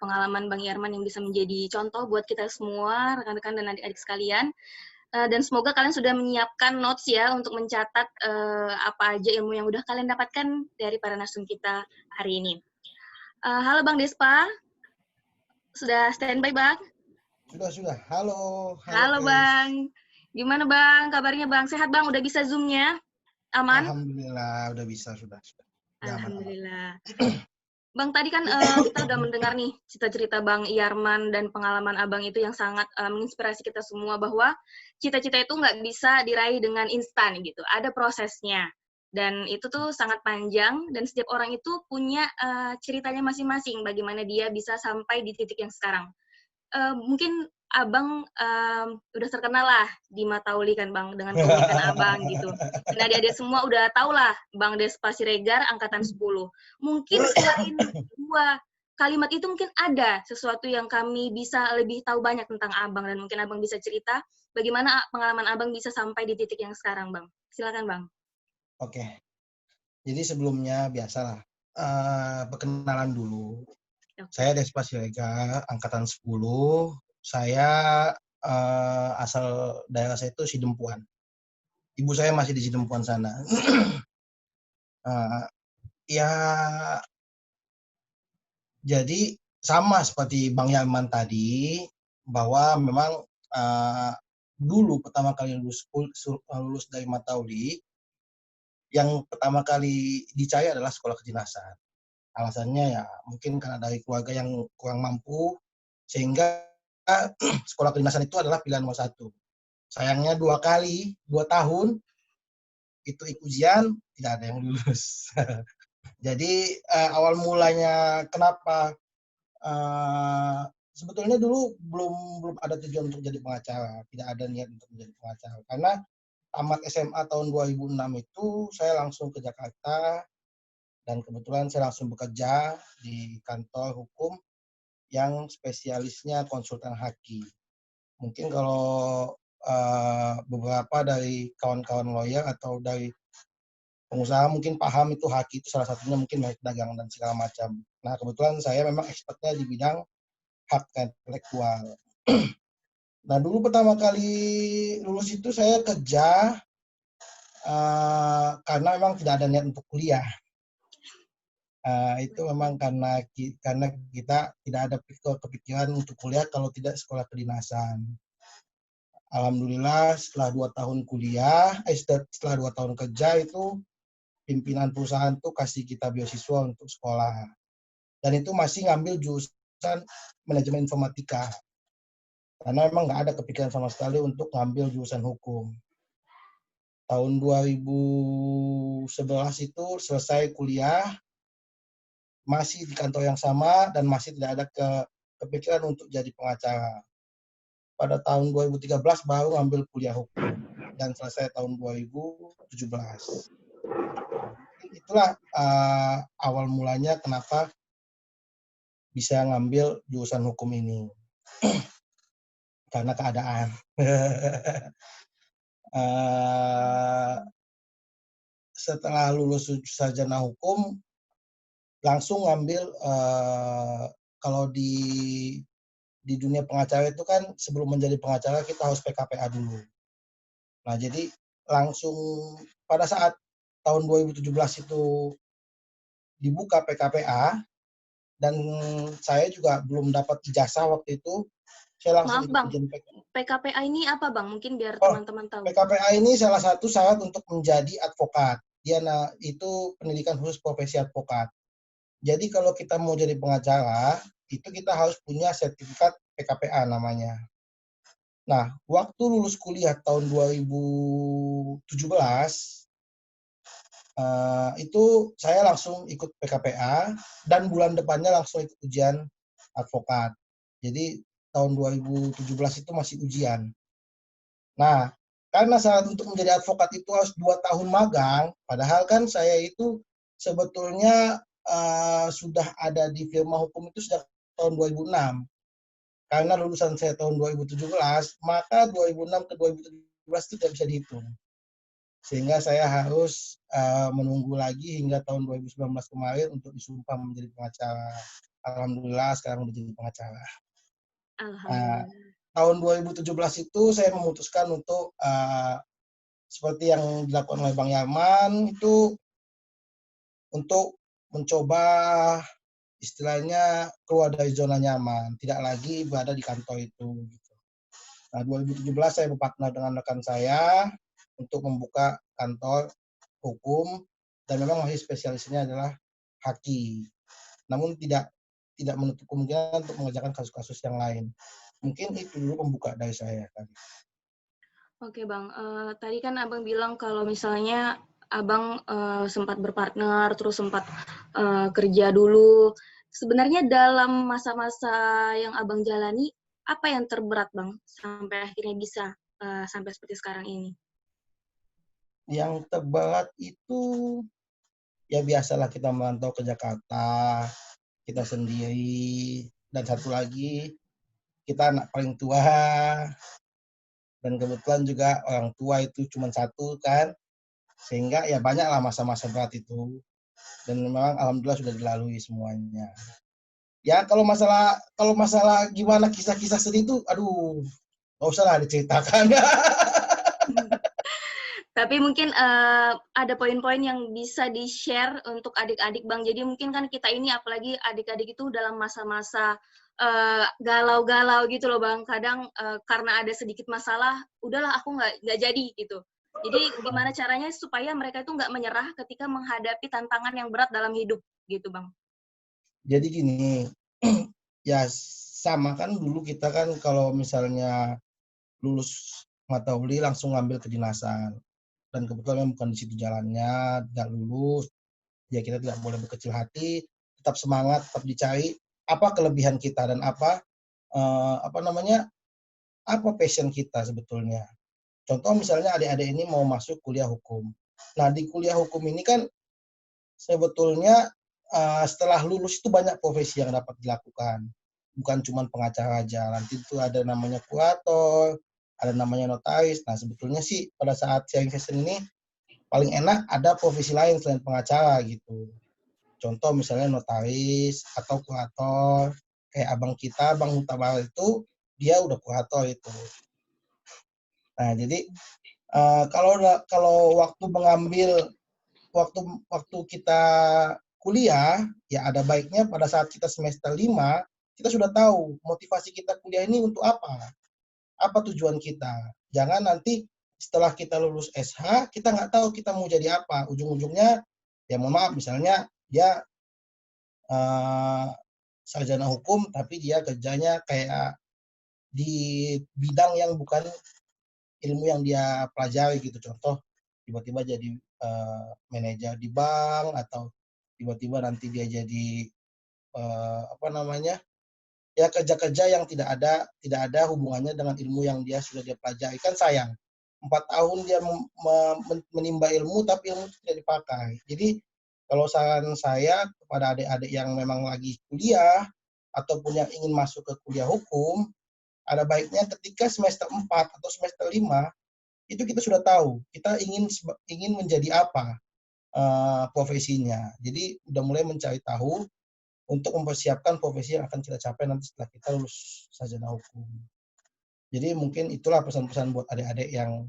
pengalaman Bang Yarman yang bisa menjadi contoh buat kita semua, rekan-rekan dan adik-adik sekalian. Dan semoga kalian sudah menyiapkan notes ya untuk mencatat apa aja ilmu yang udah kalian dapatkan dari para narasum kita hari ini. Halo Bang Despa, sudah standby Bang? Sudah. Halo Halo Bang, gimana Bang? Kabarnya Bang? Sehat Bang? Udah bisa Zoom-nya? Aman? Alhamdulillah, udah bisa, sudah. Alhamdulillah. Bang, tadi kan kita udah mendengar nih cerita-cerita Bang Yarman dan pengalaman Abang itu yang sangat menginspirasi kita semua bahwa cita-cita itu nggak bisa diraih dengan instan gitu. Ada prosesnya. Dan itu tuh sangat panjang dan setiap orang itu punya ceritanya masing-masing bagaimana dia bisa sampai di titik yang sekarang. Mungkin Abang udah terkenal lah di Matauli kan Bang, dengan keunikan Abang gitu. Dan adik-adik semua udah tau lah Bang Despa Siregar angkatan 10. Mungkin selain dua kalimat itu mungkin ada sesuatu yang kami bisa lebih tahu banyak tentang Abang dan mungkin Abang bisa cerita bagaimana pengalaman Abang bisa sampai di titik yang sekarang Bang. Silakan Bang. Oke. Jadi sebelumnya biasalah perkenalan dulu. Saya Despa Siregar, angkatan 10. Saya asal daerah saya itu Sidempuan. Ibu saya masih di Sidempuan sana. Ya, jadi sama seperti Bang Yarman tadi, bahwa memang dulu pertama kali lulus dari Matauli, yang pertama kali dicari adalah sekolah kedinasan. Alasannya ya mungkin karena dari keluarga yang kurang mampu, sehingga sekolah kedinasan itu adalah pilihan nomor 1. Sayangnya 2 tahun, itu ujian, tidak ada yang lulus. Jadi awal mulanya kenapa, sebetulnya dulu belum ada tujuan untuk jadi pengacara, tidak ada niat untuk menjadi pengacara. Karena tamat SMA tahun 2006 itu saya langsung ke Jakarta, dan kebetulan saya langsung bekerja di kantor hukum yang spesialisnya konsultan haki. Mungkin kalau beberapa dari kawan-kawan lawyer atau dari pengusaha mungkin paham itu haki itu salah satunya mungkin baik dagang dan segala macam. Nah kebetulan saya memang expertnya di bidang hak intelektual. Nah dulu pertama kali lulus itu saya kerja karena memang tidak ada niat untuk kuliah. Itu memang karena kita tidak ada kepikiran untuk kuliah kalau tidak sekolah kedinasan. Alhamdulillah setelah 2 tahun kuliah, setelah 2 tahun kerja itu pimpinan perusahaan tuh kasih kita beasiswa untuk sekolah. Dan itu masih ngambil jurusan manajemen informatika. Karena memang nggak ada kepikiran sama sekali untuk ngambil jurusan hukum. Tahun 2011 itu selesai kuliah, masih di kantor yang sama dan masih tidak ada kepikiran untuk jadi pengacara. Pada tahun 2013 baru ambil kuliah hukum dan selesai tahun 2017. Itulah awal mulanya kenapa bisa ngambil jurusan hukum ini. Karena keadaan. Setelah lulus sarjana hukum, langsung ngambil kalau di dunia pengacara itu kan sebelum menjadi pengacara kita harus PKPA dulu. Nah jadi langsung pada saat tahun 2017 itu dibuka PKPA dan saya juga belum dapat ijazah waktu itu. Saya langsung Maaf Bang, PKPA ini apa Bang? Mungkin biar teman-teman tahu. PKPA ini salah satu syarat untuk menjadi advokat. Dia itu pendidikan khusus profesi advokat. Jadi kalau kita mau jadi pengacara, itu kita harus punya sertifikat PKPA namanya. Nah, waktu lulus kuliah tahun 2017, itu saya langsung ikut PKPA, dan bulan depannya langsung ikut ujian advokat. Jadi tahun 2017 itu masih ujian. Nah, karena syarat untuk menjadi advokat itu harus 2 tahun magang, padahal kan saya itu sebetulnya sudah ada di firma hukum itu sejak tahun 2006. Karena lulusan saya tahun 2017, maka 2006 ke 2017 itu tidak bisa dihitung. Sehingga saya harus menunggu lagi hingga tahun 2019 kemarin untuk disumpah menjadi pengacara. Alhamdulillah sekarang menjadi pengacara. Alhamdulillah. Tahun 2017 itu saya memutuskan untuk seperti yang dilakukan oleh Bang Yaman itu untuk mencoba istilahnya keluar dari zona nyaman, tidak lagi berada di kantor itu. Gitu. Nah, 2017 saya berpartner dengan rekan saya untuk membuka kantor hukum dan memang masih spesialisnya adalah haki. Namun tidak menutup kemungkinan untuk mengerjakan kasus-kasus yang lain. Mungkin itu dulu pembuka dari saya tadi. Oke Bang, tadi kan Abang bilang kalau misalnya Abang sempat berpartner, terus sempat kerja dulu. Sebenarnya dalam masa-masa yang Abang jalani, apa yang terberat Bang sampai akhirnya bisa sampai seperti sekarang ini? Yang terberat itu ya biasalah kita merantau ke Jakarta, kita sendiri, dan satu lagi kita anak paling tua, dan kebetulan juga orang tua itu cuma satu kan, sehingga ya banyaklah masa-masa berat itu, dan memang alhamdulillah sudah dilalui semuanya. Ya kalau masalah gimana kisah-kisah sedih itu, aduh, nggak usah lah diceritakan. Tapi mungkin ada poin-poin yang bisa di-share untuk adik-adik Bang. Jadi mungkin kan kita ini apalagi adik-adik itu dalam masa-masa galau-galau gitu loh Bang. Kadang karena ada sedikit masalah, udahlah aku nggak jadi gitu. Jadi gimana caranya supaya mereka itu nggak menyerah ketika menghadapi tantangan yang berat dalam hidup gitu Bang. Jadi gini, ya sama kan dulu kita kan kalau misalnya lulus mata kuliah langsung ngambil kedinasan. Dan kebetulan bukan di situ jalannya, tidak lulus, ya kita tidak boleh berkecil hati, tetap semangat, tetap dicari apa kelebihan kita dan apa passion kita sebetulnya. Contoh misalnya adik-adik ini mau masuk kuliah hukum. Nah di kuliah hukum ini kan sebetulnya setelah lulus itu banyak profesi yang dapat dilakukan. Bukan cuma pengacara aja, nanti itu ada namanya kurator, ada namanya notaris. Nah sebetulnya sih pada saat sharing session ini paling enak ada profesi lain selain pengacara gitu. Contoh misalnya notaris atau kurator, kayak abang kita, Bang Mutabar itu, dia udah kurator itu. Nah jadi kalau waktu kita kuliah, ya ada baiknya pada saat kita semester 5, kita sudah tahu motivasi kita kuliah ini untuk apa tujuan kita. Jangan nanti setelah kita lulus SH, kita nggak tahu kita mau jadi apa. Ujung-ujungnya, ya mohon maaf, misalnya dia sarjana hukum, tapi dia kerjanya kayak di bidang yang bukan ilmu yang dia pelajari gitu. Contoh, tiba-tiba jadi manajer di bank, atau tiba-tiba nanti dia jadi ya kerja-kerja yang tidak ada hubungannya dengan ilmu yang dia pelajari. Kan sayang, 4 tahun dia menimba ilmu tapi ilmu itu tidak dipakai. Jadi kalau saran saya kepada adik-adik yang memang lagi kuliah ataupun yang ingin masuk ke kuliah hukum, ada baiknya ketika semester 4 atau semester 5 itu kita sudah tahu kita ingin menjadi apa profesinya. Jadi udah mulai mencari tahu untuk mempersiapkan profesi yang akan kita capai nanti setelah kita lulus sarjana hukum. Jadi mungkin itulah pesan-pesan buat adik-adik yang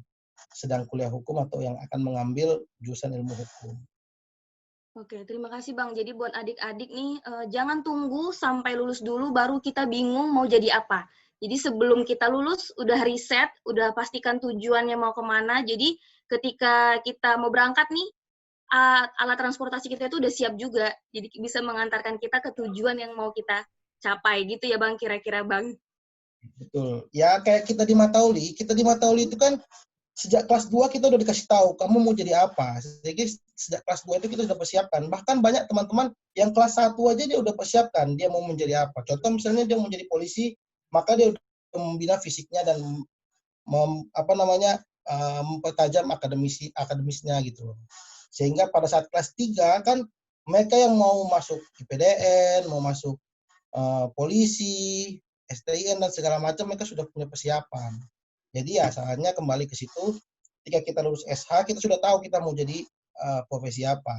sedang kuliah hukum atau yang akan mengambil jurusan ilmu hukum. Oke, terima kasih Bang. Jadi buat adik-adik nih, jangan tunggu sampai lulus dulu baru kita bingung mau jadi apa. Jadi sebelum kita lulus, udah riset, udah pastikan tujuannya mau kemana. Jadi ketika kita mau berangkat nih, alat transportasi kita itu udah siap juga. Jadi bisa mengantarkan kita ke tujuan yang mau kita capai gitu ya Bang, kira-kira Bang. Betul. Ya kayak kita di Matauli itu kan sejak kelas 2 kita udah dikasih tahu kamu mau jadi apa. Jadi sejak kelas 2 itu kita sudah persiapkan. Bahkan banyak teman-teman yang kelas 1 aja dia udah persiapkan dia mau menjadi apa. Contoh misalnya dia mau menjadi polisi, maka dia udah membina fisiknya dan mempertajam akademisnya gitu loh. Sehingga pada saat kelas 3 kan mereka yang mau masuk IPDN, mau masuk polisi, STIN dan segala macam mereka sudah punya persiapan. Jadi ya sarannya kembali ke situ. Ketika kita lulus SH kita sudah tahu kita mau jadi profesi apa.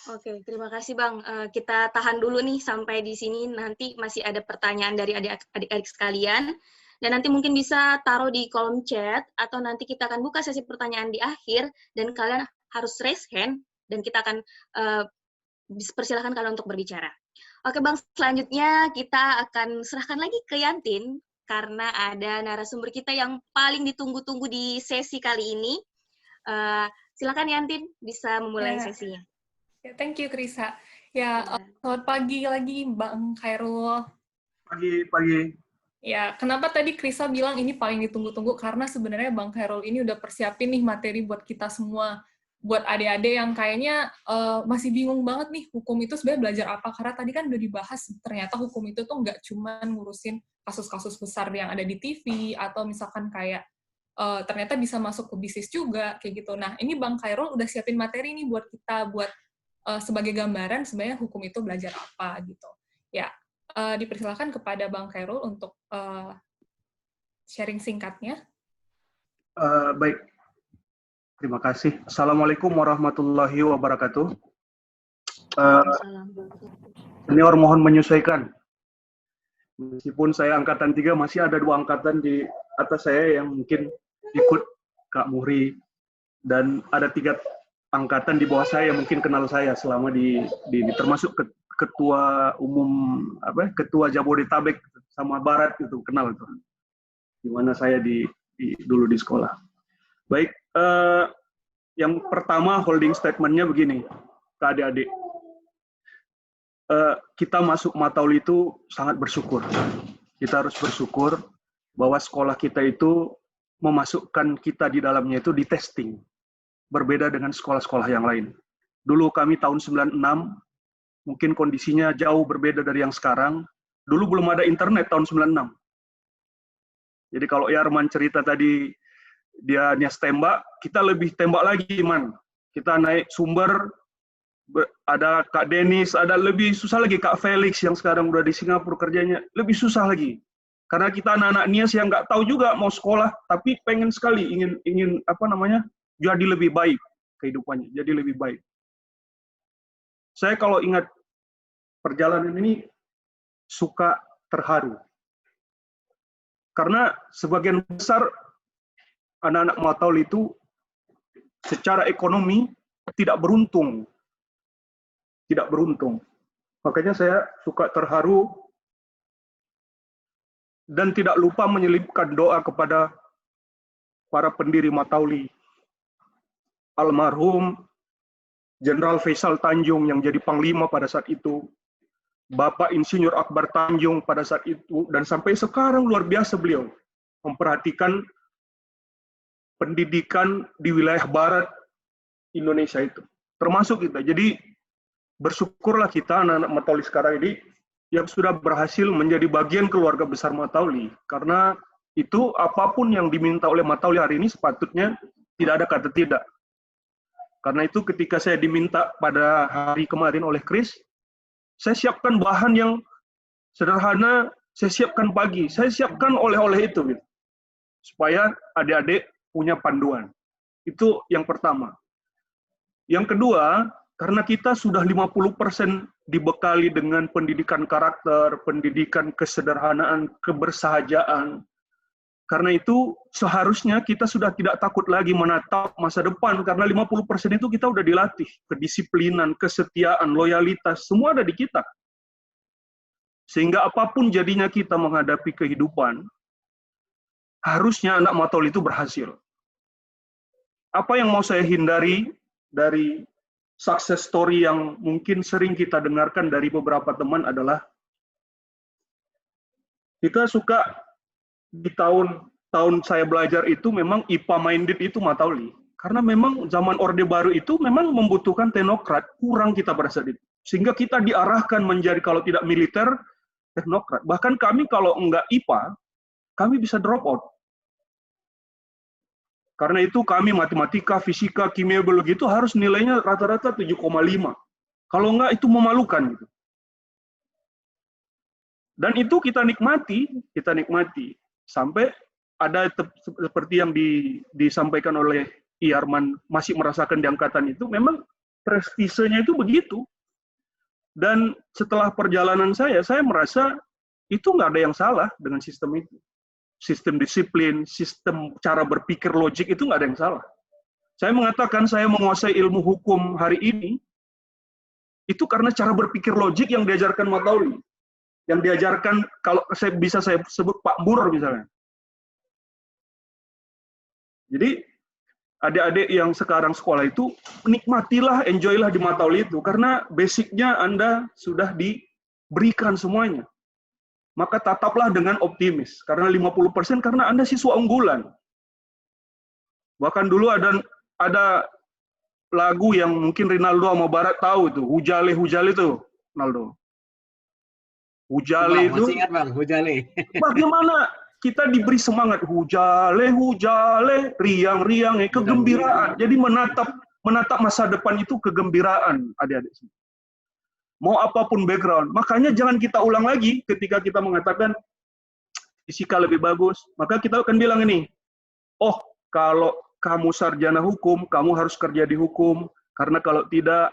Oke, terima kasih Bang. Kita tahan dulu nih sampai di sini. Nanti masih ada pertanyaan dari adik-adik sekalian. Dan nanti mungkin bisa taruh di kolom chat, atau nanti kita akan buka sesi pertanyaan di akhir, dan kalian harus raise hand, dan kita akan persilahkan kalian untuk berbicara. Oke Bang, selanjutnya kita akan serahkan lagi ke Yantin, karena ada narasumber kita yang paling ditunggu-tunggu di sesi kali ini. Silakan Yantin, bisa memulai sesinya. Ya, thank you, Krisa. Ya, selamat pagi lagi, Bang Khairul. Pagi. Ya, kenapa tadi Krisa bilang ini paling ditunggu-tunggu? Karena sebenarnya Bang Khairul ini udah persiapin nih materi buat kita semua. Buat adik-adik yang kayaknya masih bingung banget nih, hukum itu sebenarnya belajar apa? Karena tadi kan udah dibahas, ternyata hukum itu tuh nggak cuma ngurusin kasus-kasus besar yang ada di TV, atau misalkan kayak ternyata bisa masuk ke bisnis juga, kayak gitu. Nah, ini Bang Khairul udah siapin materi nih buat kita, buat sebagai gambaran sebenarnya hukum itu belajar apa gitu. Ya, dipersilakan kepada Bang Khairul untuk sharing singkatnya. Baik, terima kasih. Assalamualaikum warahmatullahi wabarakatuh. Senior mohon menyesuaikan. Meskipun saya angkatan 3, masih ada 2 angkatan di atas saya yang mungkin ikut Kak Muhri, dan ada 3 angkatan di bawah saya yang mungkin kenal saya selama di termasuk ketua umum ketua Jabodetabek sama Barat itu kenal itu, di mana saya dulu di sekolah. Baik, yang pertama holding statementnya begini ke adik-adik. Kita masuk Matauli itu sangat bersyukur. Kita harus bersyukur bahwa sekolah kita itu memasukkan kita di dalamnya itu di testing. Berbeda dengan sekolah-sekolah yang lain. Dulu kami tahun 96, mungkin kondisinya jauh berbeda dari yang sekarang. Dulu belum ada internet tahun 96. Jadi kalau Yarman cerita tadi, dia nias tembak, kita lebih tembak lagi, Man. Kita naik sumber, ada Kak Denis, ada lebih susah lagi Kak Felix yang sekarang udah di Singapura kerjanya, lebih susah lagi. Karena kita anak-anak nias yang nggak tahu juga mau sekolah, tapi pengen sekali ingin jadi lebih baik kehidupannya, jadi lebih baik. Saya kalau ingat perjalanan ini suka terharu. Karena sebagian besar anak-anak Matauli itu secara ekonomi tidak beruntung. Tidak beruntung. Makanya saya suka terharu dan tidak lupa menyelipkan doa kepada para pendiri Matauli. Almarhum Jenderal Faisal Tanjung yang jadi panglima pada saat itu, Bapak Insinyur Akbar Tanjung pada saat itu, dan sampai sekarang luar biasa beliau memperhatikan pendidikan di wilayah barat Indonesia itu, termasuk kita. Jadi bersyukurlah kita anak-anak Matauli sekarang ini yang sudah berhasil menjadi bagian keluarga besar Matauli, karena itu apapun yang diminta oleh Matauli hari ini sepatutnya tidak ada kata tidak. Karena itu ketika saya diminta pada hari kemarin oleh Chris, saya siapkan bahan yang sederhana, saya siapkan pagi, saya siapkan oleh-oleh itu, gitu. Supaya adik-adik punya panduan. Itu yang pertama. Yang kedua, karena kita sudah 50% dibekali dengan pendidikan karakter, pendidikan kesederhanaan, kebersahajaan. Karena itu seharusnya kita sudah tidak takut lagi menatap masa depan, karena 50% itu kita udah dilatih. Kedisiplinan, kesetiaan, loyalitas, semua ada di kita. Sehingga apapun jadinya kita menghadapi kehidupan, harusnya anak Matauli itu berhasil. Apa yang mau saya hindari dari success story yang mungkin sering kita dengarkan dari beberapa teman adalah kita suka di tahun saya belajar itu memang IPA minded itu Matauli. Karena memang zaman Orde Baru itu memang membutuhkan teknokrat, kurang kita pada saat itu. Sehingga kita diarahkan menjadi kalau tidak militer, teknokrat. Bahkan kami kalau enggak IPA, kami bisa drop out. Karena itu kami matematika, fisika, kimia, biologi itu harus nilainya rata-rata 7,5. Kalau enggak itu memalukan gitu. Dan itu kita nikmati sampai ada seperti yang disampaikan oleh Arman masih merasakan di angkatan itu, memang prestisenya itu begitu. Dan setelah perjalanan saya merasa itu nggak ada yang salah dengan sistem itu. Sistem disiplin, sistem cara berpikir logik itu nggak ada yang salah. Saya mengatakan saya menguasai ilmu hukum hari ini, itu karena cara berpikir logik yang diajarkan Matauli. Yang diajarkan, kalau saya sebut Pak Mur misalnya. Jadi, adik-adik yang sekarang sekolah itu, nikmatilah, enjoylah di Matauli itu, karena basicnya Anda sudah diberikan semuanya. Maka tataplah dengan optimis, karena 50% karena Anda siswa unggulan. Bahkan dulu ada lagu yang mungkin Rinaldo sama Barat tahu itu, Hujale itu, Rinaldo. Hujale itu, masih ingat Bang, Hujale. bagaimana kita diberi semangat, hujale, riang, kegembiraan. Jadi menatap masa depan itu kegembiraan, adik-adik. Mau apapun background. Makanya jangan kita ulang lagi ketika kita mengatakan fisika lebih bagus. Maka kita akan bilang ini, oh kalau kamu sarjana hukum, kamu harus kerja di hukum. Karena kalau tidak,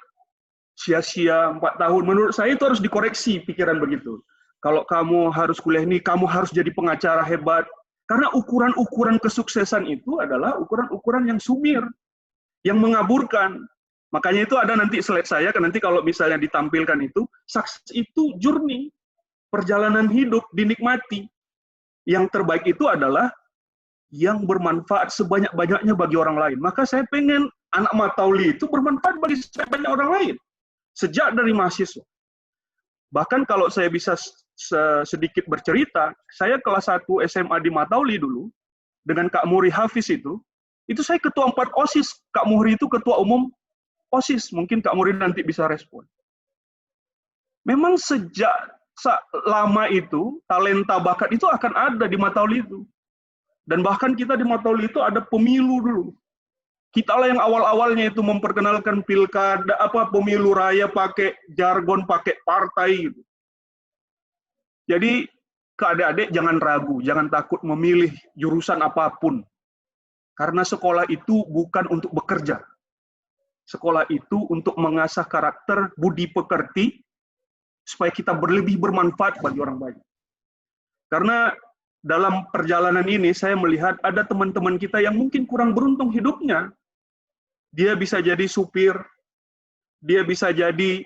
sia-sia 4 tahun. Menurut saya itu harus dikoreksi pikiran begitu. Kalau kamu harus kuliah ini, kamu harus jadi pengacara hebat. Karena ukuran-ukuran kesuksesan itu adalah ukuran-ukuran yang sumir, yang mengaburkan. Makanya itu ada nanti slide saya, kan nanti kalau misalnya ditampilkan itu, sukses itu journey, perjalanan hidup, dinikmati. Yang terbaik itu adalah yang bermanfaat sebanyak-banyaknya bagi orang lain. Maka saya pengen anak Matauli itu bermanfaat bagi sebanyak orang lain. Sejak dari mahasiswa. Bahkan kalau saya bisa sedikit bercerita, saya kelas 1 SMA di Matauli dulu, dengan Kak Muri Hafiz itu saya ketua 4 OSIS. Kak Muri itu ketua umum OSIS. Mungkin Kak Muri nanti bisa respon. Memang sejak lama itu, talenta bakat itu akan ada di Matauli itu. Dan bahkan kita di Matauli itu ada pemilu dulu. Kita lah yang awal-awalnya itu memperkenalkan pilkada, pemilu raya pakai jargon, pakai partai gitu. Jadi ke adik-adik jangan ragu, jangan takut memilih jurusan apapun. Karena sekolah itu bukan untuk bekerja. Sekolah itu untuk mengasah karakter, budi pekerti, supaya kita lebih bermanfaat bagi orang banyak. Karena dalam perjalanan ini saya melihat ada teman-teman kita yang mungkin kurang beruntung hidupnya. Dia bisa jadi supir, dia bisa jadi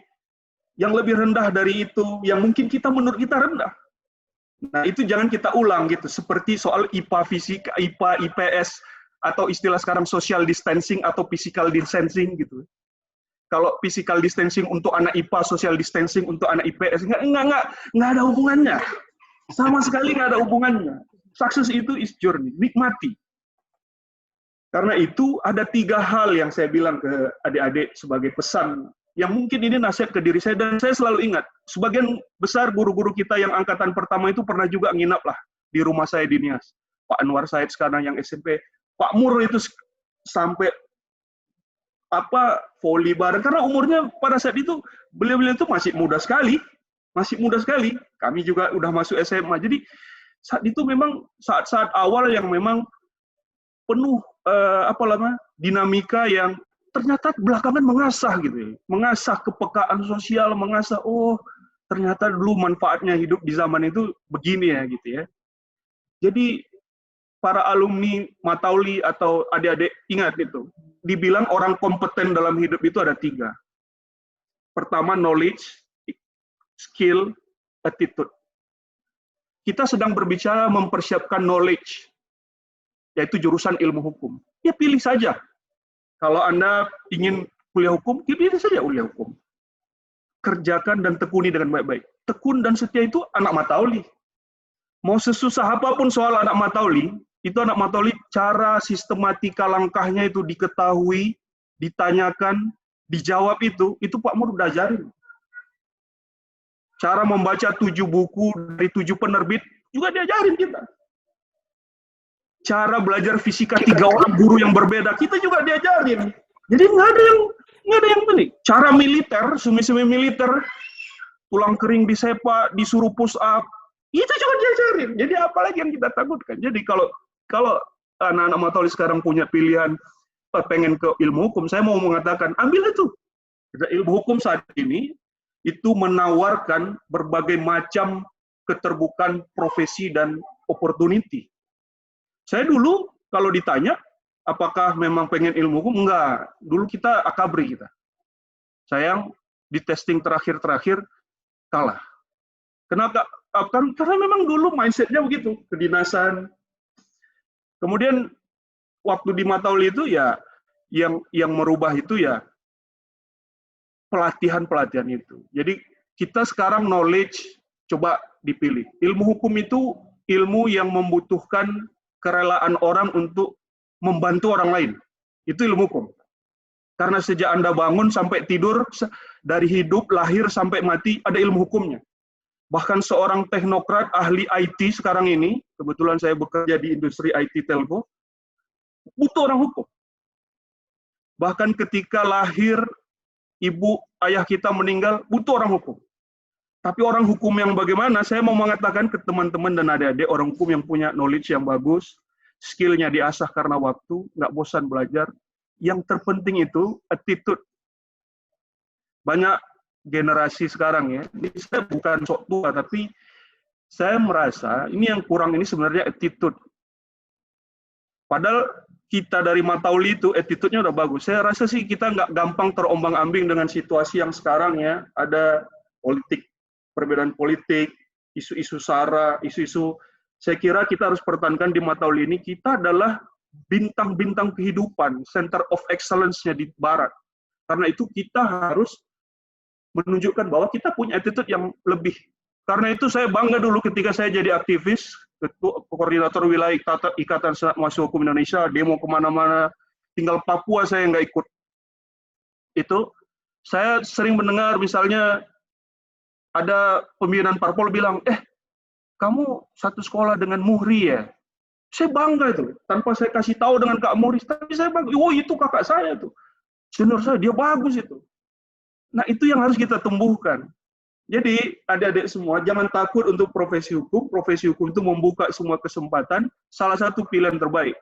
yang lebih rendah dari itu, yang mungkin menurut kita rendah. Nah, itu jangan kita ulang gitu, seperti soal IPA fisika, IPA, IPS, atau istilah sekarang social distancing atau physical distancing gitu. Kalau physical distancing untuk anak IPA, social distancing untuk anak IPS, nggak ada hubungannya. Sama sekali nggak ada hubungannya. Sukses itu is journey, nikmati. Karena itu ada 3 hal yang saya bilang ke adik-adik sebagai pesan, yang mungkin ini nasihat ke diri saya, dan saya selalu ingat, sebagian besar guru-guru kita yang angkatan pertama itu pernah juga nginap lah di rumah saya di Nias. Pak Anwar Said sekarang yang SMP, Pak Mur itu sampai voli bareng, karena umurnya pada saat itu, beliau itu masih muda sekali. Kami juga udah masuk SMA. Jadi saat itu memang saat-saat awal yang memang penuh dinamika yang ternyata belakangan mengasah gitu ya. Mengasah kepekaan sosial, mengasah ternyata dulu manfaatnya hidup di zaman itu begini ya gitu ya. Jadi para alumni Matauli atau adik-adik ingat itu, dibilang orang kompeten dalam hidup itu ada 3. Pertama knowledge, skill, attitude. Kita sedang berbicara mempersiapkan knowledge, yaitu jurusan ilmu hukum. Ya pilih saja. Kalau Anda ingin kuliah hukum, pilih saja kuliah hukum. Kerjakan dan tekuni dengan baik-baik. Tekun dan setia itu anak Matauli. Mau sesusah apapun soal anak Matauli, itu anak Matauli cara sistematika langkahnya itu diketahui, ditanyakan, dijawab itu Pak Mur udah ajarin. Cara membaca 7 buku dari 7 penerbit juga diajarin kita. Cara belajar fisika 3 orang guru yang berbeda, kita juga diajarin. Jadi nggak ada yang penting. Cara militer, semi-semi militer, tulang kering disepak, disuruh push up, itu juga diajarin. Jadi apalagi yang kita takutkan. Jadi kalau anak-anak Matauli sekarang punya pilihan pengen ke ilmu hukum, saya mau mengatakan ambil itu. Ilmu hukum saat ini itu menawarkan berbagai macam keterbukaan profesi dan opportunity. Saya dulu kalau ditanya apakah memang pengen ilmu hukum, enggak. Dulu kita akabri kita. Sayang di testing terakhir kalah. Kenapa? Karena memang dulu mindsetnya begitu, kedinasan. Kemudian waktu di Matauli itu ya yang merubah itu ya pelatihan itu. Jadi kita sekarang knowledge coba dipilih. Ilmu hukum itu ilmu yang membutuhkan kerelaan orang untuk membantu orang lain. Itu ilmu hukum. Karena sejak Anda bangun sampai tidur, dari hidup, lahir sampai mati, ada ilmu hukumnya. Bahkan seorang teknokrat ahli IT sekarang ini, kebetulan saya bekerja di industri IT telco, butuh orang hukum. Bahkan ketika lahir, ibu, ayah kita meninggal, butuh orang hukum. Tapi orang hukum yang bagaimana, saya mau mengatakan ke teman-teman dan adik-adik, orang hukum yang punya knowledge yang bagus, skill-nya diasah karena waktu, nggak bosan belajar. Yang terpenting itu attitude. Banyak generasi sekarang ya, ini saya bukan sok tua, tapi saya merasa ini yang kurang ini sebenarnya attitude. Padahal kita dari Matauli itu attitude-nya udah bagus. Saya rasa sih kita nggak gampang terombang-ambing dengan situasi yang sekarang ya. Ada politik, perbedaan politik, isu-isu SARA, isu-isu. Saya kira kita harus pertahankan di Matauli ini, kita adalah bintang-bintang kehidupan, center of excellence-nya di Barat. Karena itu kita harus menunjukkan bahwa kita punya attitude yang lebih. Karena itu saya bangga dulu ketika saya jadi aktivis, koordinator wilayah Ikatan Senat Mahasiswa Hukum Indonesia, demo kemana-mana, tinggal Papua saya nggak ikut. Itu, saya sering mendengar misalnya ada pimpinan parpol bilang, kamu satu sekolah dengan Muhri ya? Saya bangga itu, tanpa saya kasih tahu dengan Kak Muhri, tapi saya bangga, oh itu kakak saya tuh, senior saya, dia bagus itu. Nah itu yang harus kita tumbuhkan. Jadi adik-adik semua jangan takut untuk profesi hukum. Profesi hukum itu membuka semua kesempatan. Salah satu pilihan terbaik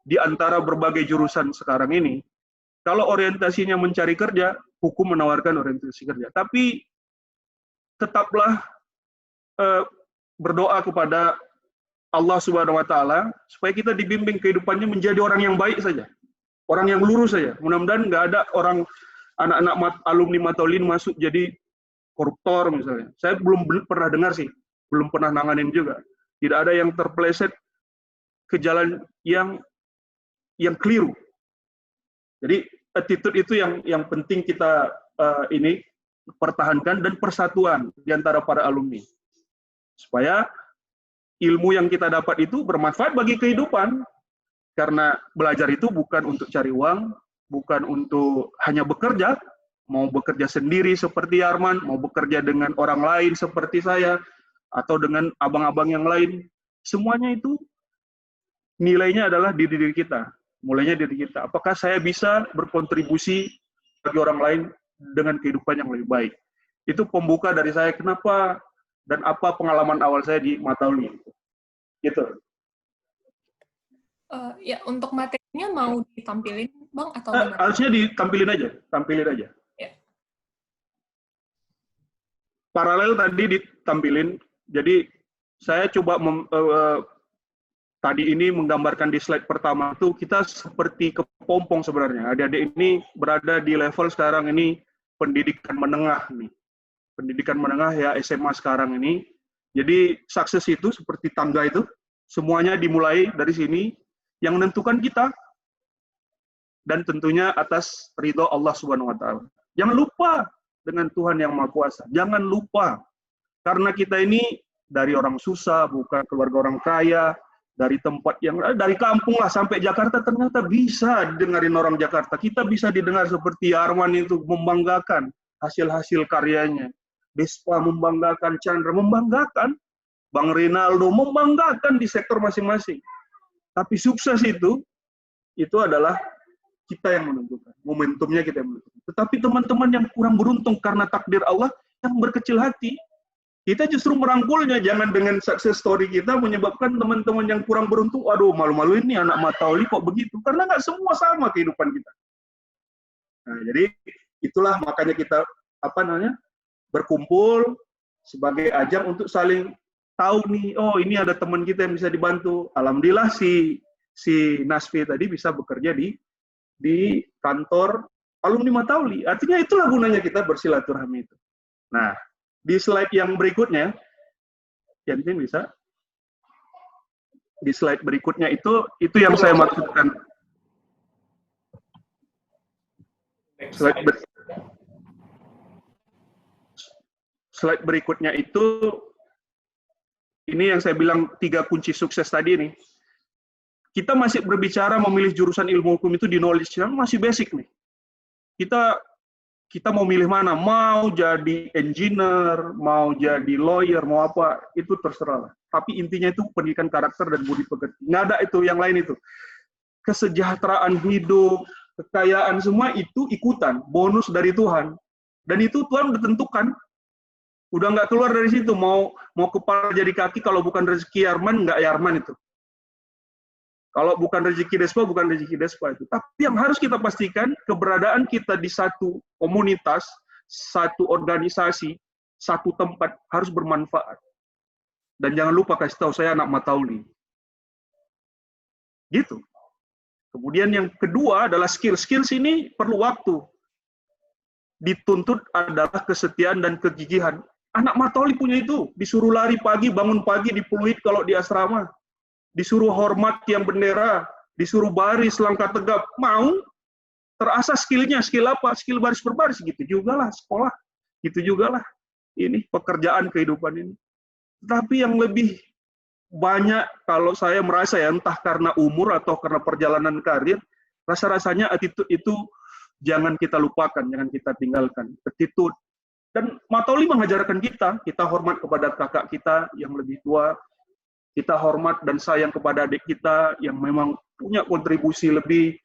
di antara berbagai jurusan sekarang ini. Kalau orientasinya mencari kerja, hukum menawarkan orientasi kerja. Tapi tetaplah berdoa kepada Allah Subhanahu Wa Taala supaya kita dibimbing kehidupannya menjadi orang yang baik saja, orang yang lurus saja. Mudah-mudahan nggak ada orang anak-anak alumni Matauli masuk jadi koruptor misalnya. Saya belum pernah dengar sih, belum pernah nanganin juga. Tidak ada yang terpeleset ke jalan yang keliru. Jadi attitude itu yang penting kita ini pertahankan, dan persatuan di antara para alumni. Supaya ilmu yang kita dapat itu bermanfaat bagi kehidupan. Karena belajar itu bukan untuk cari uang, bukan untuk hanya bekerja, mau bekerja sendiri seperti Arman, mau bekerja dengan orang lain seperti saya, atau dengan abang-abang yang lain, semuanya itu nilainya adalah diri kita, mulainya diri kita. Apakah saya bisa berkontribusi bagi orang lain dengan kehidupan yang lebih baik? Itu pembuka dari saya, kenapa dan apa pengalaman awal saya di Matauli. Gitu. Ya, untuk materinya mau ditampilin, Bang, atau gimana? Harusnya ditampilin aja. Ya. Paralel tadi ditampilin, jadi saya coba tadi ini menggambarkan di slide pertama itu kita seperti kepompong sebenarnya. Adik-adik ini berada di level sekarang ini pendidikan menengah nih. Pendidikan menengah ya SMA sekarang ini. Jadi sukses itu seperti tangga itu, semuanya dimulai dari sini, yang menentukan kita, dan tentunya atas ridho Allah Subhanahu Wa Taala. Jangan lupa dengan Tuhan yang Maha Kuasa. Jangan lupa, karena kita ini dari orang susah, bukan keluarga orang kaya, dari tempat yang dari kampung lah sampai Jakarta, ternyata bisa didengarin orang Jakarta. Kita bisa didengar seperti Arman itu, membanggakan hasil-hasil karyanya. Despa membanggakan, Chandra membanggakan, Bang Rinaldo membanggakan di sektor masing-masing. Tapi sukses itu adalah kita yang menentukan, momentumnya kita yang menentukan. Tetapi teman-teman yang kurang beruntung karena takdir Allah yang berkecil hati, kita justru merangkulnya. Jangan dengan success story kita menyebabkan teman-teman yang kurang beruntung, aduh malu-maluin nih anak Matauli kok begitu. Karena nggak semua sama kehidupan kita. Nah, jadi itulah makanya kita berkumpul sebagai ajang untuk saling tahu nih, oh ini ada teman kita yang bisa dibantu. Alhamdulillah si Nasfi tadi bisa bekerja di kantor alumni Matauli. Artinya itulah gunanya kita bersilaturahmi itu. Nah, di slide yang berikutnya, Yantin bisa? Di slide berikutnya itu yang saya maksudkan. Slide berikutnya itu, ini yang saya bilang 3 kunci sukses tadi nih. Kita masih berbicara memilih jurusan ilmu hukum itu di knowledge yang masih basic nih. Kita mau milih mana? Mau jadi engineer, mau jadi lawyer, mau apa, itu terserah lah. Tapi intinya itu pendidikan karakter dan budi pekerti. Nggak ada itu, yang lain itu. Kesejahteraan hidup, kekayaan, semua itu ikutan, bonus dari Tuhan. Dan itu Tuhan udah tentukan. Udah nggak keluar dari situ, mau kepala jadi kaki, kalau bukan rezeki Yarman, nggak Yarman itu. Kalau bukan rezeki Despa, bukan rezeki Despa itu. Tapi yang harus kita pastikan, keberadaan kita di satu komunitas, satu organisasi, satu tempat harus bermanfaat. Dan jangan lupa kasih tahu saya anak Matauli. Gitu. Kemudian yang kedua adalah skill. Skills ini perlu waktu. Dituntut adalah kesetiaan dan kegigihan. Anak Matauli punya itu. Disuruh lari pagi, bangun pagi di Pluit kalau di asrama. Disuruh hormat tiang bendera, disuruh baris langkah tegap, mau terasa skillnya, skill apa? Skill baris berbaris, gitu juga lah sekolah, gitu juga lah ini pekerjaan kehidupan ini. Tapi yang lebih banyak kalau saya merasa ya, entah karena umur atau karena perjalanan karir, rasa-rasanya attitude itu jangan kita lupakan, jangan kita tinggalkan. Attitude. Dan Matauli mengajarkan kita hormat kepada kakak kita yang lebih tua, kita hormat dan sayang kepada adik kita yang memang punya kontribusi lebih.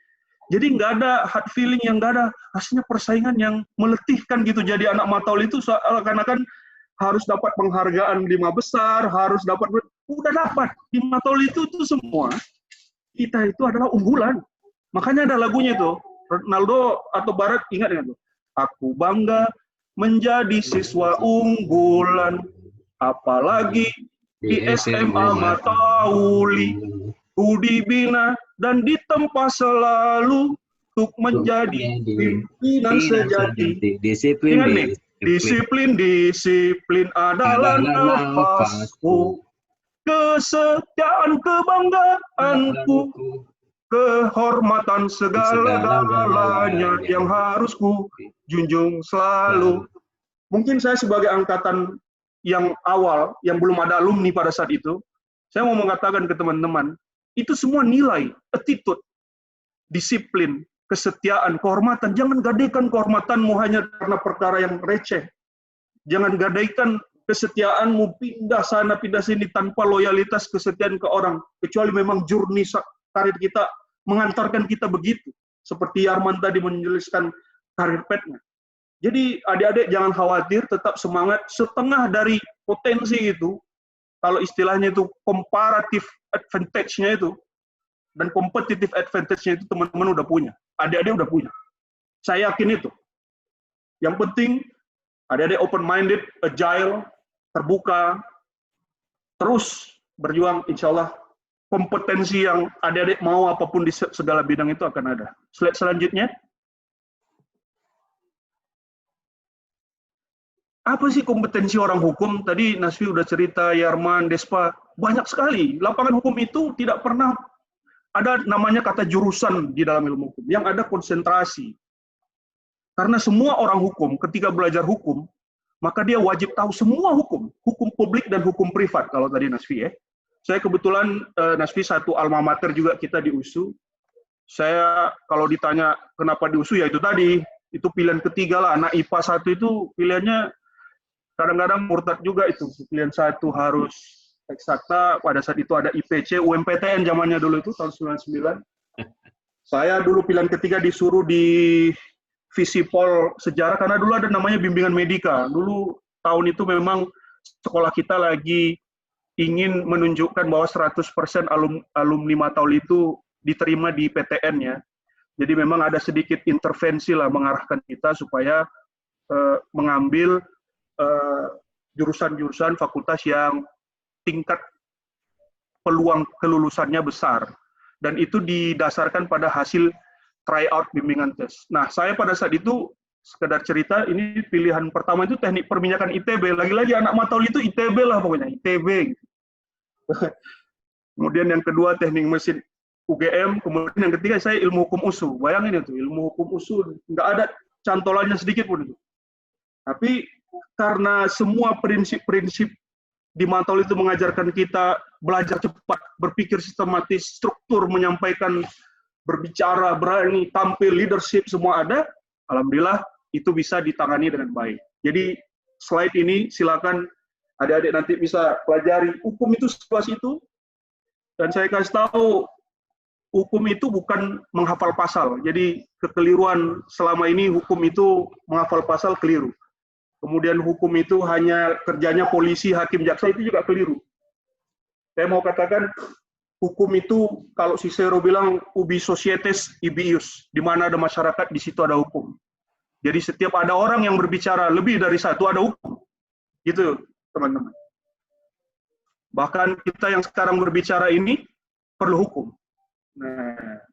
Jadi nggak ada hard feeling, yang nggak ada rasanya persaingan yang meletihkan gitu. Jadi anak Matauli itu seakan-akan harus dapat penghargaan 5 besar, harus dapat, udah dapat. Di Matauli itu semua, kita itu adalah unggulan. Makanya ada lagunya itu, Ronaldo atau Barat, ingat tuh. Aku bangga menjadi siswa unggulan, apalagi di SMA Matauli, ku dibina dan ditempa selalu untuk menjadi pimpinan sejati. Disiplin adalah nafasku, kesetiaan kebanggaanku, kehormatan segala-galanya yang harus ku junjung selalu. Mungkin saya sebagai angkatan yang awal, yang belum ada alumni pada saat itu, saya mau mengatakan ke teman-teman, itu semua nilai, attitude, disiplin, kesetiaan, kehormatan. Jangan gadaikan kehormatanmu hanya karena perkara yang receh. Jangan gadaikan kesetiaanmu pindah sana, pindah sini tanpa loyalitas kesetiaan ke orang. Kecuali memang journey karir kita mengantarkan kita begitu. Seperti Yarman tadi menjelaskan karir petnya. Jadi adik-adik jangan khawatir, tetap semangat. Setengah dari potensi itu, kalau istilahnya itu comparative advantage-nya itu, dan competitive advantage-nya itu teman-teman udah punya. Adik-adik udah punya. Saya yakin itu. Yang penting, adik-adik open-minded, agile, terbuka, terus berjuang, insya Allah kompetensi yang adik-adik mau apapun di segala bidang itu akan ada. Slide selanjutnya. Apa sih kompetensi orang hukum? Tadi Nasfi udah cerita, Yarman, Despa, banyak sekali. Lapangan hukum itu tidak pernah ada namanya kata jurusan di dalam ilmu hukum. Yang ada konsentrasi. Karena semua orang hukum, ketika belajar hukum, maka dia wajib tahu semua hukum. Hukum publik dan hukum privat, kalau tadi Nasfi ya. Saya kebetulan, Nasfi satu alma mater juga kita di USU. Saya kalau ditanya kenapa di USU, ya itu tadi. Itu pilihan ketiga lah. Anak IPA 1 itu pilihannya kadang-kadang murtad juga itu. Pilihan 1 harus eksakta, pada saat itu ada IPC, UMPTN zamannya dulu itu, tahun 99. Saya dulu pilihan ketiga disuruh di Visipol Sejarah, karena dulu ada namanya bimbingan medika. Dulu tahun itu memang sekolah kita lagi ingin menunjukkan bahwa 100% alumni Matauli itu diterima di PTN ya. Jadi memang ada sedikit intervensi lah mengarahkan kita supaya mengambil jurusan-jurusan fakultas yang tingkat peluang kelulusannya besar. Dan itu didasarkan pada hasil tryout bimbingan tes. Nah, saya pada saat itu, sekedar cerita, ini pilihan pertama itu teknik perminyakan ITB. Lagi-lagi anak Matauli itu ITB lah pokoknya, ITB. Kemudian yang kedua teknik mesin UGM, kemudian yang ketiga saya ilmu hukum USU. Bayangin itu, ilmu hukum USU, nggak ada cantolannya sedikit pun itu. Tapi karena semua prinsip-prinsip di Matauli itu mengajarkan kita belajar cepat, berpikir sistematis, struktur, menyampaikan, berbicara, berani, tampil, leadership, semua ada, alhamdulillah itu bisa ditangani dengan baik. Jadi slide ini silakan adik-adik nanti bisa pelajari. Hukum itu seluas itu, dan saya kasih tahu, hukum itu bukan menghafal pasal. Jadi kekeliruan selama ini hukum itu menghafal pasal keliru. Kemudian hukum itu hanya kerjanya polisi, hakim, jaksa, itu juga keliru. Saya mau katakan, hukum itu kalau Cicero bilang ubi societas ibi ius, di mana ada masyarakat di situ ada hukum. Jadi setiap ada orang yang berbicara lebih dari satu ada hukum. Gitu, teman-teman. Bahkan kita yang sekarang berbicara ini perlu hukum. Nah,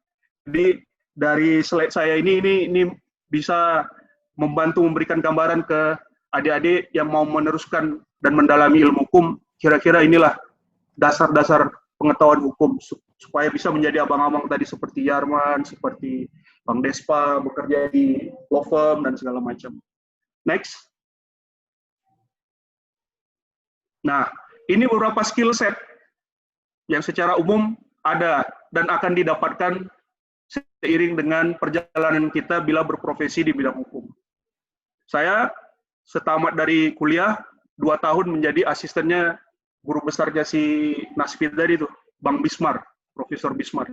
jadi dari slide saya ini bisa membantu memberikan gambaran ke adik-adik yang mau meneruskan dan mendalami ilmu hukum. Kira-kira inilah dasar-dasar pengetahuan hukum supaya bisa menjadi abang-abang tadi seperti Yarman, seperti Bang Despa, bekerja di law firm dan segala macam. Next. Nah, ini beberapa skill set yang secara umum ada dan akan didapatkan seiring dengan perjalanan kita bila berprofesi di bidang hukum. Saya setamat dari kuliah 2 tahun menjadi asistennya guru besarnya si Nasfi tadi itu, Bang Bismar, Profesor Bismar.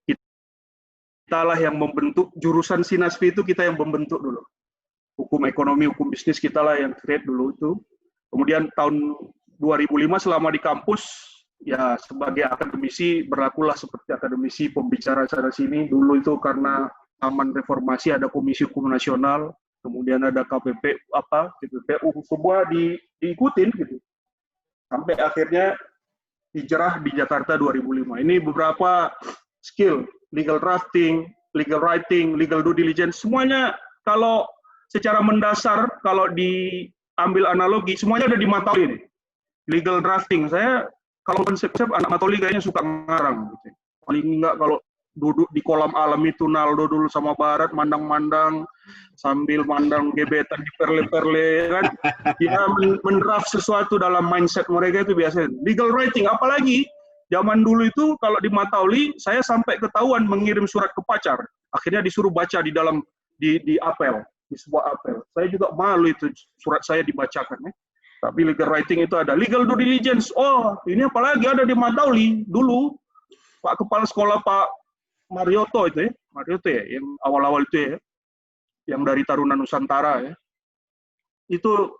Kita lah yang membentuk jurusan si Nasfi itu, kita yang membentuk dulu. Hukum ekonomi, hukum bisnis kita lah yang create dulu itu. Kemudian tahun 2005 selama di kampus, ya sebagai akademisi berlakulah seperti akademisi pembicara sana sini. Dulu itu karena Taman Reformasi ada Komisi Hukum Nasional, kemudian ada KPP KPPU, semua diikutin gitu. Sampai akhirnya hijrah di Jakarta 2005. Ini beberapa skill, legal drafting, legal writing, legal due diligence, semuanya kalau secara mendasar, kalau diambil analogi, semuanya ada di Matauli ini. Legal drafting, saya kalau konsep-konsep anak Matauli kayaknya suka ngarang. Gitu. Paling enggak kalau duduk di kolam alam itu Naldo dulu sama Barat, mandang-mandang, sambil mandang gebetan di perle-perle, kan? Dia mendraft sesuatu dalam mindset mereka itu biasanya. Legal writing, apalagi zaman dulu itu kalau di Matauli, saya sampai ketahuan mengirim surat ke pacar. Akhirnya disuruh baca di dalam, di apel, di sebuah apel. Saya juga malu itu surat saya dibacakan. Ya. Tapi legal writing itu ada. Legal due diligence, oh ini apalagi ada di Matauli. Dulu, Pak Kepala Sekolah Pak Marioto itu ya, Marioto ya, yang awal-awal itu ya, yang dari Taruna Nusantara ya, itu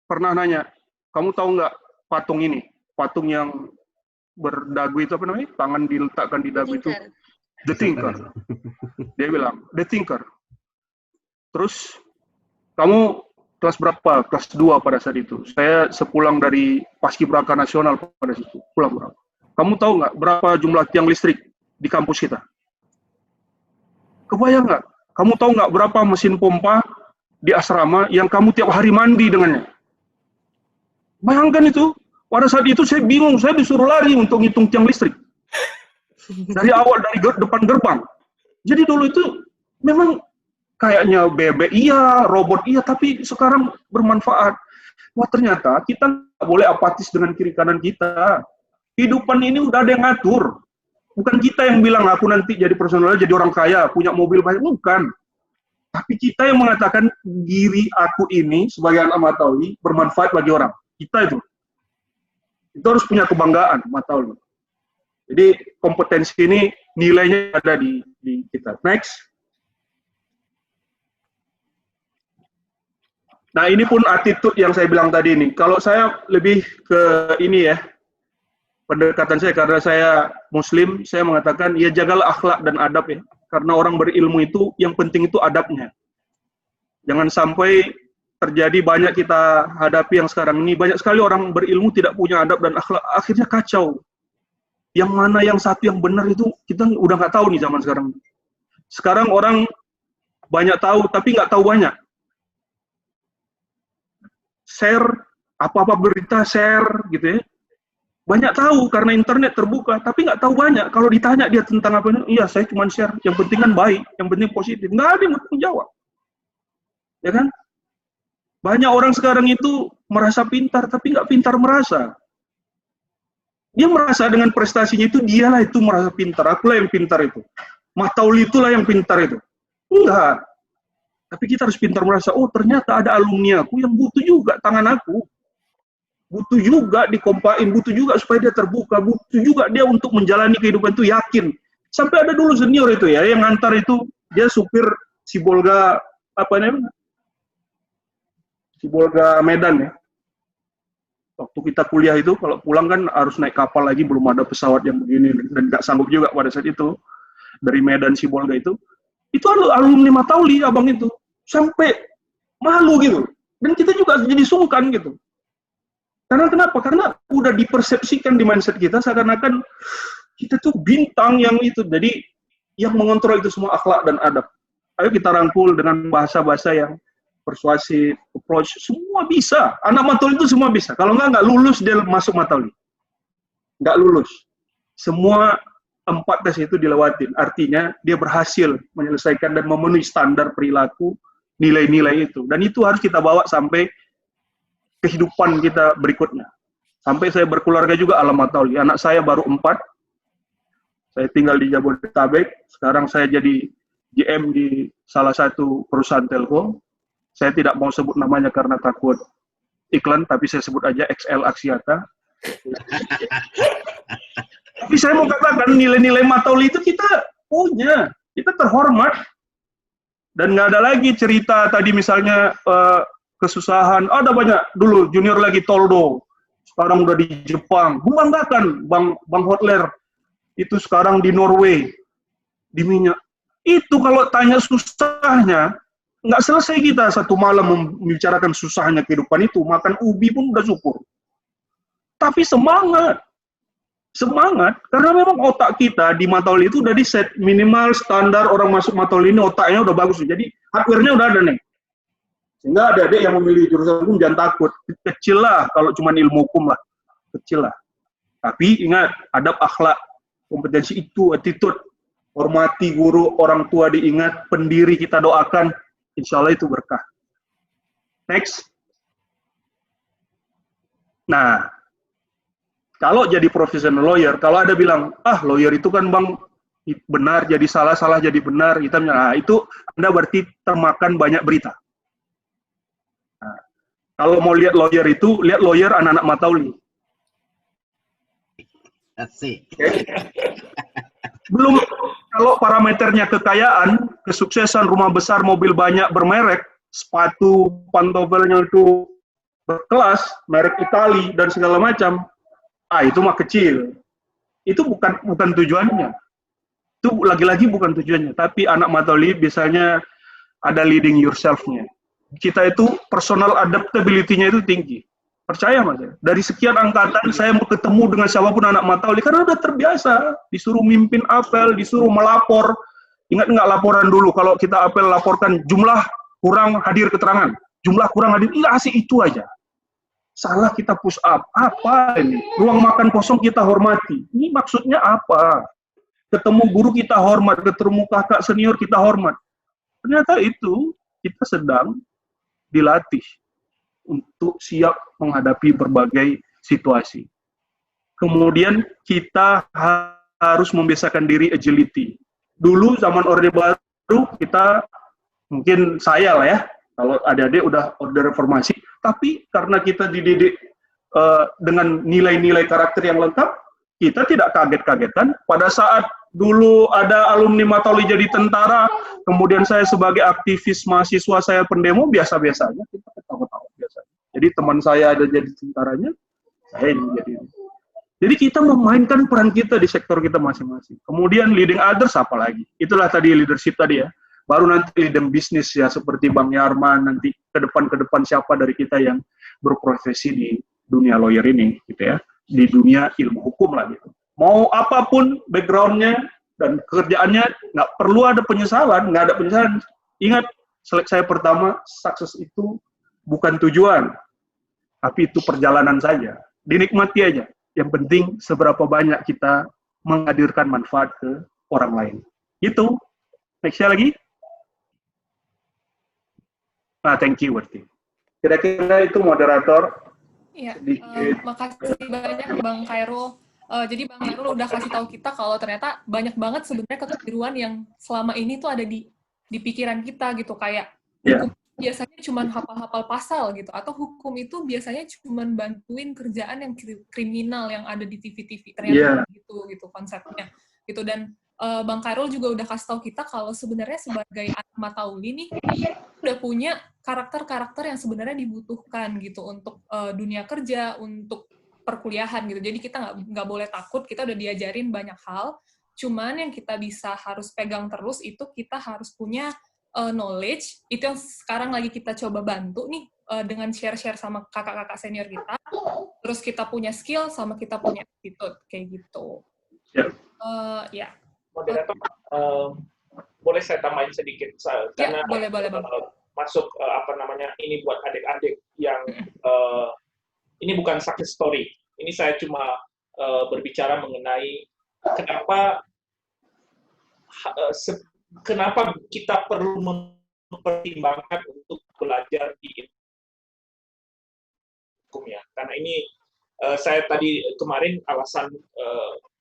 pernah nanya, kamu tahu nggak patung ini, patung yang berdagu itu apa namanya, tangan diletakkan di dagu itu, The Thinker. Dia bilang, The Thinker. Terus, kamu kelas berapa? Kelas 2 pada saat itu. Saya sepulang dari Paskibraka Nasional pada situ, pulang berapa? Kamu tahu nggak berapa jumlah tiang listrik di kampus kita? Kebayang nggak? Kamu tahu nggak berapa mesin pompa di asrama yang kamu tiap hari mandi dengannya? Bayangkan itu. Pada saat itu saya bingung, saya disuruh lari untuk ngitung tiang listrik. Dari awal, dari depan gerbang. Jadi dulu itu memang kayaknya bebek iya, robot iya, tapi sekarang bermanfaat. Wah ternyata kita nggak boleh apatis dengan kiri kanan kita. Kehidupan ini udah ada yang ngatur. Bukan kita yang bilang, aku nanti jadi personal, jadi orang kaya, punya mobil banyak. Bukan. Tapi kita yang mengatakan, diri aku ini, sebagai anak Matauli, bermanfaat bagi orang. Kita itu. Itu harus punya kebanggaan, Matauli. Jadi, kompetensi ini nilainya ada di kita. Next. Nah, ini pun attitude yang saya bilang tadi ini. Kalau saya lebih ke ini ya, pendekatan saya karena saya Muslim, saya mengatakan ya jagalah akhlak dan adab ya. Karena orang berilmu itu yang penting itu adabnya. Jangan sampai terjadi banyak kita hadapi yang sekarang ini, banyak sekali orang berilmu tidak punya adab dan akhlak, akhirnya kacau. Yang mana yang satu yang benar itu kita udah nggak tahu nih zaman sekarang. Sekarang orang banyak tahu tapi nggak tahu banyak. Share apa-apa berita share gitu ya. Banyak tahu karena internet terbuka tapi nggak tahu banyak. Kalau ditanya dia tentang apa ini, iya saya cuma share. Yang penting kan baik, yang penting positif. Nggak ada yang menjawab, ya kan? Banyak orang sekarang itu merasa pintar tapi nggak pintar merasa. Dia merasa dengan prestasinya itu, dialah itu merasa pintar. Akulah yang pintar itu. Matauli itulah yang pintar itu. Enggak. Tapi kita harus pintar merasa, oh ternyata ada alumni aku yang butuh juga tangan aku. Butuh juga dikompain, butuh juga supaya dia terbuka, butuh juga dia untuk menjalani kehidupan itu yakin. Sampai ada dulu senior itu ya, yang ngantar itu, dia supir Sibolga, apa namanya? Sibolga Medan ya. Waktu kita kuliah itu, kalau pulang kan harus naik kapal lagi, belum ada pesawat yang begini, dan nggak sanggup juga pada saat itu, dari Medan Sibolga itu alumni Matauli, abang itu, sampai malu gitu, dan kita juga jadi sungkan gitu. Karena kenapa? Karena udah dipersepsikan di mindset kita, seakan-akan kita tuh bintang yang itu, jadi yang mengontrol itu semua akhlak dan adab. Ayo kita rangkul dengan bahasa-bahasa yang persuasif, approach, semua bisa. Anak Matauli itu semua bisa. Kalau nggak lulus dia masuk Matauli. Nggak lulus. Semua 4 tes itu dilewatin. Artinya dia berhasil menyelesaikan dan memenuhi standar perilaku, nilai-nilai itu. Dan itu harus kita bawa sampai kehidupan kita berikutnya. Sampai saya berkeluarga juga ala Matauli. Anak saya baru 4. Saya tinggal di Jabodetabek. Sekarang saya jadi GM di salah satu perusahaan telco. Saya tidak mau sebut namanya karena takut iklan, tapi saya sebut aja XL Axiata. Tapi saya mau katakan nilai-nilai Matauli itu kita punya, kita terhormat. Dan nggak ada lagi cerita tadi misalnya kesusahan, ada banyak dulu junior lagi Toldo, sekarang udah di Jepang, membanggakan Bang Hotler, itu sekarang di Norway, di minyak. Itu kalau tanya susahnya, nggak selesai kita satu malam membicarakan susahnya kehidupan itu, makan ubi pun udah syukur. Tapi semangat, karena memang otak kita di Matauli itu udah di set minimal standar orang masuk Matauli ini otaknya udah bagus, jadi hardware-nya udah ada nih. Sehingga adik-adik yang memilih jurusan hukum jangan takut, kecil lah kalau cuma ilmu hukum lah, kecil lah. Tapi ingat, adab akhlak, kompetensi itu, attitude, hormati guru, orang tua diingat, pendiri kita doakan, insya Allah itu berkah. Next. Nah, kalau jadi professional lawyer, kalau ada bilang, lawyer itu kan bang, benar jadi salah, salah jadi benar, nah itu Anda berarti termakan banyak berita. Nah, kalau mau lihat lawyer itu, lihat lawyer anak-anak Matauli. Asik. Belum, kalau parameternya kekayaan, kesuksesan, rumah besar, mobil banyak, bermerek, sepatu, pantofelnya itu berkelas, merek Itali, dan segala macam, itu mah kecil. Itu bukan tujuannya. Itu lagi-lagi bukan tujuannya. Tapi anak Matauli biasanya ada leading yourself-nya. Kita itu personal adaptability-nya itu tinggi. Percaya mas, dari sekian angkatan saya mau ketemu dengan siapapun anak Matauli karena udah terbiasa disuruh mimpin apel, disuruh melapor. Ingat nggak laporan dulu kalau kita apel laporkan jumlah kurang hadir keterangan, jumlah kurang hadir, asik itu aja. Salah kita push up, apa ini? Ruang makan kosong kita hormati. Ini maksudnya apa? Ketemu guru kita hormat, ketemu kakak senior kita hormat. Ternyata itu kita sedang dilatih untuk siap menghadapi berbagai situasi. Kemudian kita harus membiasakan diri agility. Dulu zaman Orde Baru kita, mungkin saya lah ya, kalau adik-adik udah Orde Reformasi, tapi karena kita dididik dengan nilai-nilai karakter yang lengkap, kita tidak kaget-kagetan pada saat dulu ada alumni Matauli jadi tentara, kemudian saya sebagai aktivis mahasiswa saya pendemo biasa-biasa aja, kita ketawa-tawa biasa. Jadi teman saya ada jadi tentaranya, saya ini jadi. Jadi kita memainkan peran kita di sektor kita masing-masing. Kemudian leading others apa lagi? Itulah tadi leadership tadi ya. Baru nanti leading bisnis ya, seperti Bang Yarman, nanti ke depan siapa dari kita yang berprofesi di dunia lawyer ini, gitu ya. Di dunia ilmu hukum lah gitu. Mau apapun background-nya dan kerjaannya, nggak perlu ada penyesalan, nggak ada penyesalan. Ingat, saya pertama, sukses itu bukan tujuan, tapi itu perjalanan saja. Dinikmati aja. Yang penting seberapa banyak kita menghadirkan manfaat ke orang lain. Itu. Next-nya lagi. Thank you, Berti. Kira-kira itu moderator. Iya, makasih banyak Bang Khairul. Jadi Bang Khairul udah kasih tahu kita kalau ternyata banyak banget sebenarnya kekeliruan yang selama ini tuh ada di pikiran kita gitu, kayak hukum biasanya cuma hafal-hafal pasal gitu, atau hukum itu biasanya cuma bantuin kerjaan yang kriminal yang ada di TV-TV, ternyata gitu konsepnya gitu. Dan Bang Khairul juga udah kasih tahu kita kalau sebenarnya sebagai anak Matauli nih udah punya karakter-karakter yang sebenarnya dibutuhkan gitu untuk dunia kerja, untuk perkuliahan gitu. Jadi kita nggak boleh takut, kita udah diajarin banyak hal, cuman yang kita bisa harus pegang terus itu kita harus punya knowledge, itu yang sekarang lagi kita coba bantu nih dengan share-share sama kakak-kakak senior kita, terus kita punya skill sama kita punya attitude, kayak gitu. Ya. Moderator, boleh saya tambahin sedikit, karena boleh Bang. Masuk ini buat adik-adik yang ini bukan success story. Ini saya cuma berbicara mengenai kenapa kita perlu mempertimbangkan untuk belajar di hukum ya. Karena ini saya tadi kemarin alasan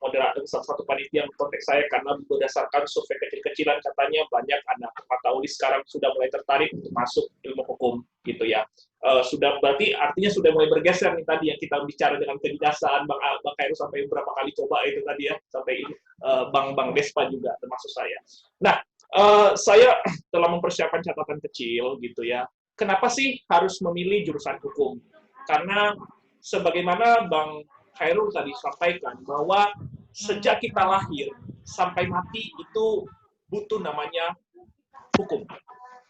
moderator salah satu panitia kontak saya karena berdasarkan survei kecil-kecilan katanya banyak anak Matauli sekarang sudah mulai tertarik untuk masuk ilmu hukum gitu ya. Sudah berarti artinya sudah mulai bergeser nih tadi yang kita bicara dengan kedinasan Bang Khairul sampai beberapa kali coba itu tadi ya, sampai Bang Despa juga termasuk saya. Nah, saya telah mempersiapkan catatan kecil gitu ya. Kenapa sih harus memilih jurusan hukum? Karena sebagaimana Bang Khairul tadi sampaikan bahwa sejak kita lahir sampai mati itu butuh namanya hukum.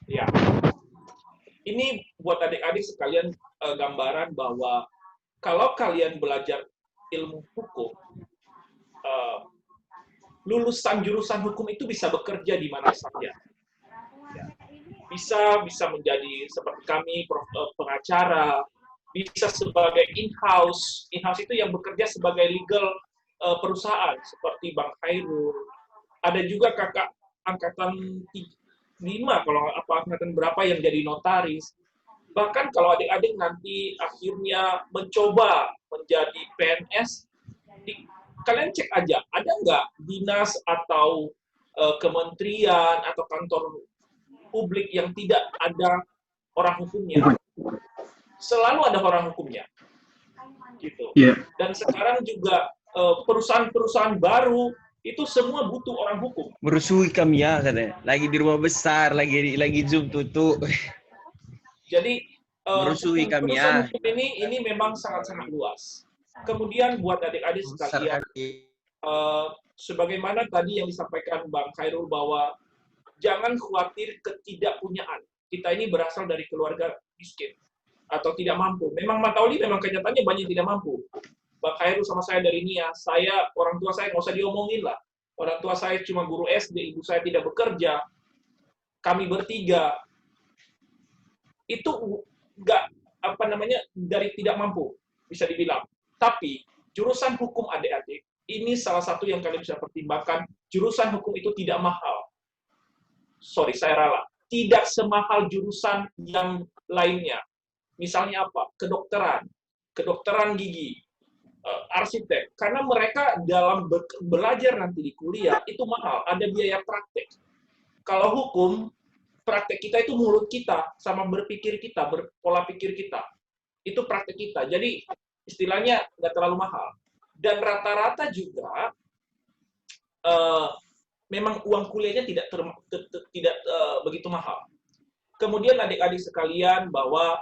Ya. Ini buat adik-adik sekalian gambaran bahwa kalau kalian belajar ilmu hukum, lulusan jurusan hukum itu bisa bekerja di mana saja. Ya. Bisa menjadi seperti kami pengacara, bisa sebagai in-house itu yang bekerja sebagai legal perusahaan seperti Bang Khairul. Ada juga kakak angkatan 5 kalau angkatan berapa yang jadi notaris. Bahkan kalau adik-adik nanti akhirnya mencoba menjadi PNS, kalian cek aja, ada nggak dinas atau kementerian atau kantor publik yang tidak ada orang hukumnya? Selalu ada orang hukumnya, gitu. Dan sekarang juga perusahaan-perusahaan baru itu semua butuh orang hukum. Merusui kami ya katanya. Lagi di rumah besar, lagi Zoom tutup. Jadi merusui kami ya. Hukum ini memang sangat-sangat luas. Kemudian buat adik-adik sekalian, sebagaimana tadi yang disampaikan Bang Khairul bahwa jangan khawatir ketidakpunyaan. Kita ini berasal dari keluarga miskin atau tidak mampu. Memang Matauli memang kenyataannya banyak tidak mampu. Bang Khairul sama saya dari NIA, orang tua saya nggak usah diomongin lah. Orang tua saya cuma guru SD, ibu saya tidak bekerja. Kami bertiga itu nggak dari tidak mampu bisa dibilang. Tapi jurusan hukum adik-adik ini salah satu yang kalian bisa pertimbangkan. Jurusan hukum itu tidak mahal. Sorry, saya ralat. Tidak semahal jurusan yang lainnya. Misalnya apa? Kedokteran gigi, arsitek. Karena mereka dalam belajar nanti di kuliah itu mahal, ada biaya praktek. Kalau hukum, praktek kita itu mulut kita, sama berpikir kita, berpola pikir kita. Itu praktek kita. Jadi istilahnya nggak terlalu mahal. Dan rata-rata juga memang uang kuliahnya tidak begitu mahal. Kemudian adik-adik sekalian bahwa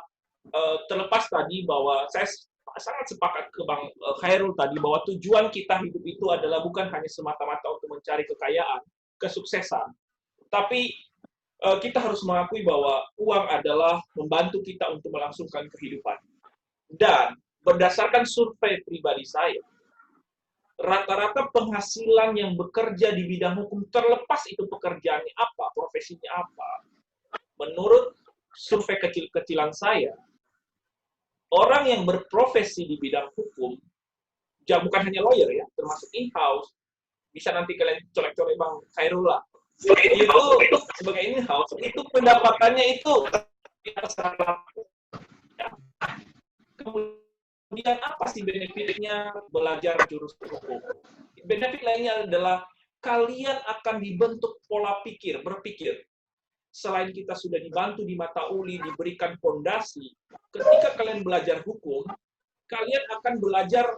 terlepas tadi bahwa saya sangat sepakat ke Bang Khairul tadi bahwa tujuan kita hidup itu adalah bukan hanya semata-mata untuk mencari kekayaan, kesuksesan, tapi kita harus mengakui bahwa uang adalah membantu kita untuk melangsungkan kehidupan. Dan berdasarkan survei pribadi saya, rata-rata penghasilan yang bekerja di bidang hukum, terlepas itu pekerjaannya apa, profesinya apa, menurut survei kecil-kecilan saya, orang yang berprofesi di bidang hukum, bukan hanya lawyer ya, termasuk in-house, bisa nanti kalian colek-colek Bang Khairul lah, itu sebagai in-house, itu pendapatannya itu kemudian apa sih benefitnya belajar jurusan hukum? Benefit lainnya adalah kalian akan dibentuk pola pikir, berpikir. Selain kita sudah dibantu di mata uli, diberikan fondasi, ketika kalian belajar hukum, kalian akan belajar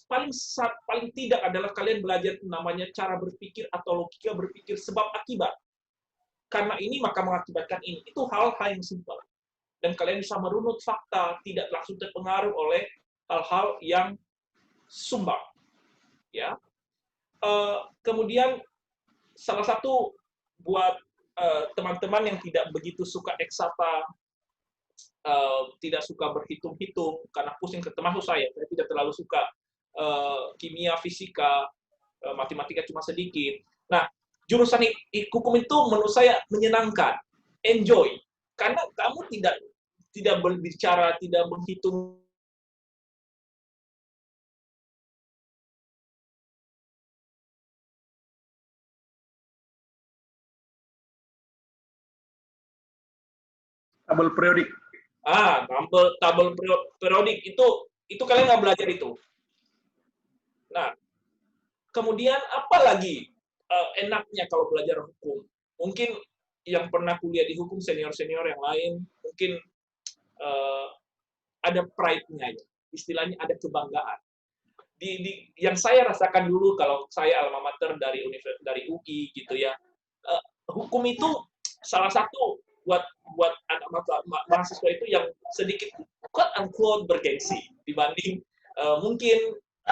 paling tidak adalah kalian belajar namanya cara berpikir atau logika berpikir sebab akibat. Karena ini maka mengakibatkan ini. Itu hal-hal yang simpel. Dan kalian bisa merunut fakta, tidak langsung terpengaruh oleh hal-hal yang sumbang. Ya. Kemudian salah satu buat teman-teman yang tidak begitu suka eksakta, tidak suka berhitung-hitung karena pusing, termasuk saya tidak terlalu suka kimia, fisika, matematika cuma sedikit. Nah, jurusan hukum itu menurut saya menyenangkan, enjoy, karena kamu tidak berbicara, tidak menghitung. Tabel periodik. Tabel periodik itu kalian nggak belajar itu. Nah, kemudian apa lagi enaknya kalau belajar hukum? Mungkin yang pernah kuliah di hukum senior-senior yang lain, mungkin ada pride-nya ya. Istilahnya ada kebanggaan. Yang saya rasakan dulu kalau saya alma mater dari UI gitu ya. Hukum itu salah satu buat anak mahasiswa itu yang sedikit quote unquote bergengsi dibanding mungkin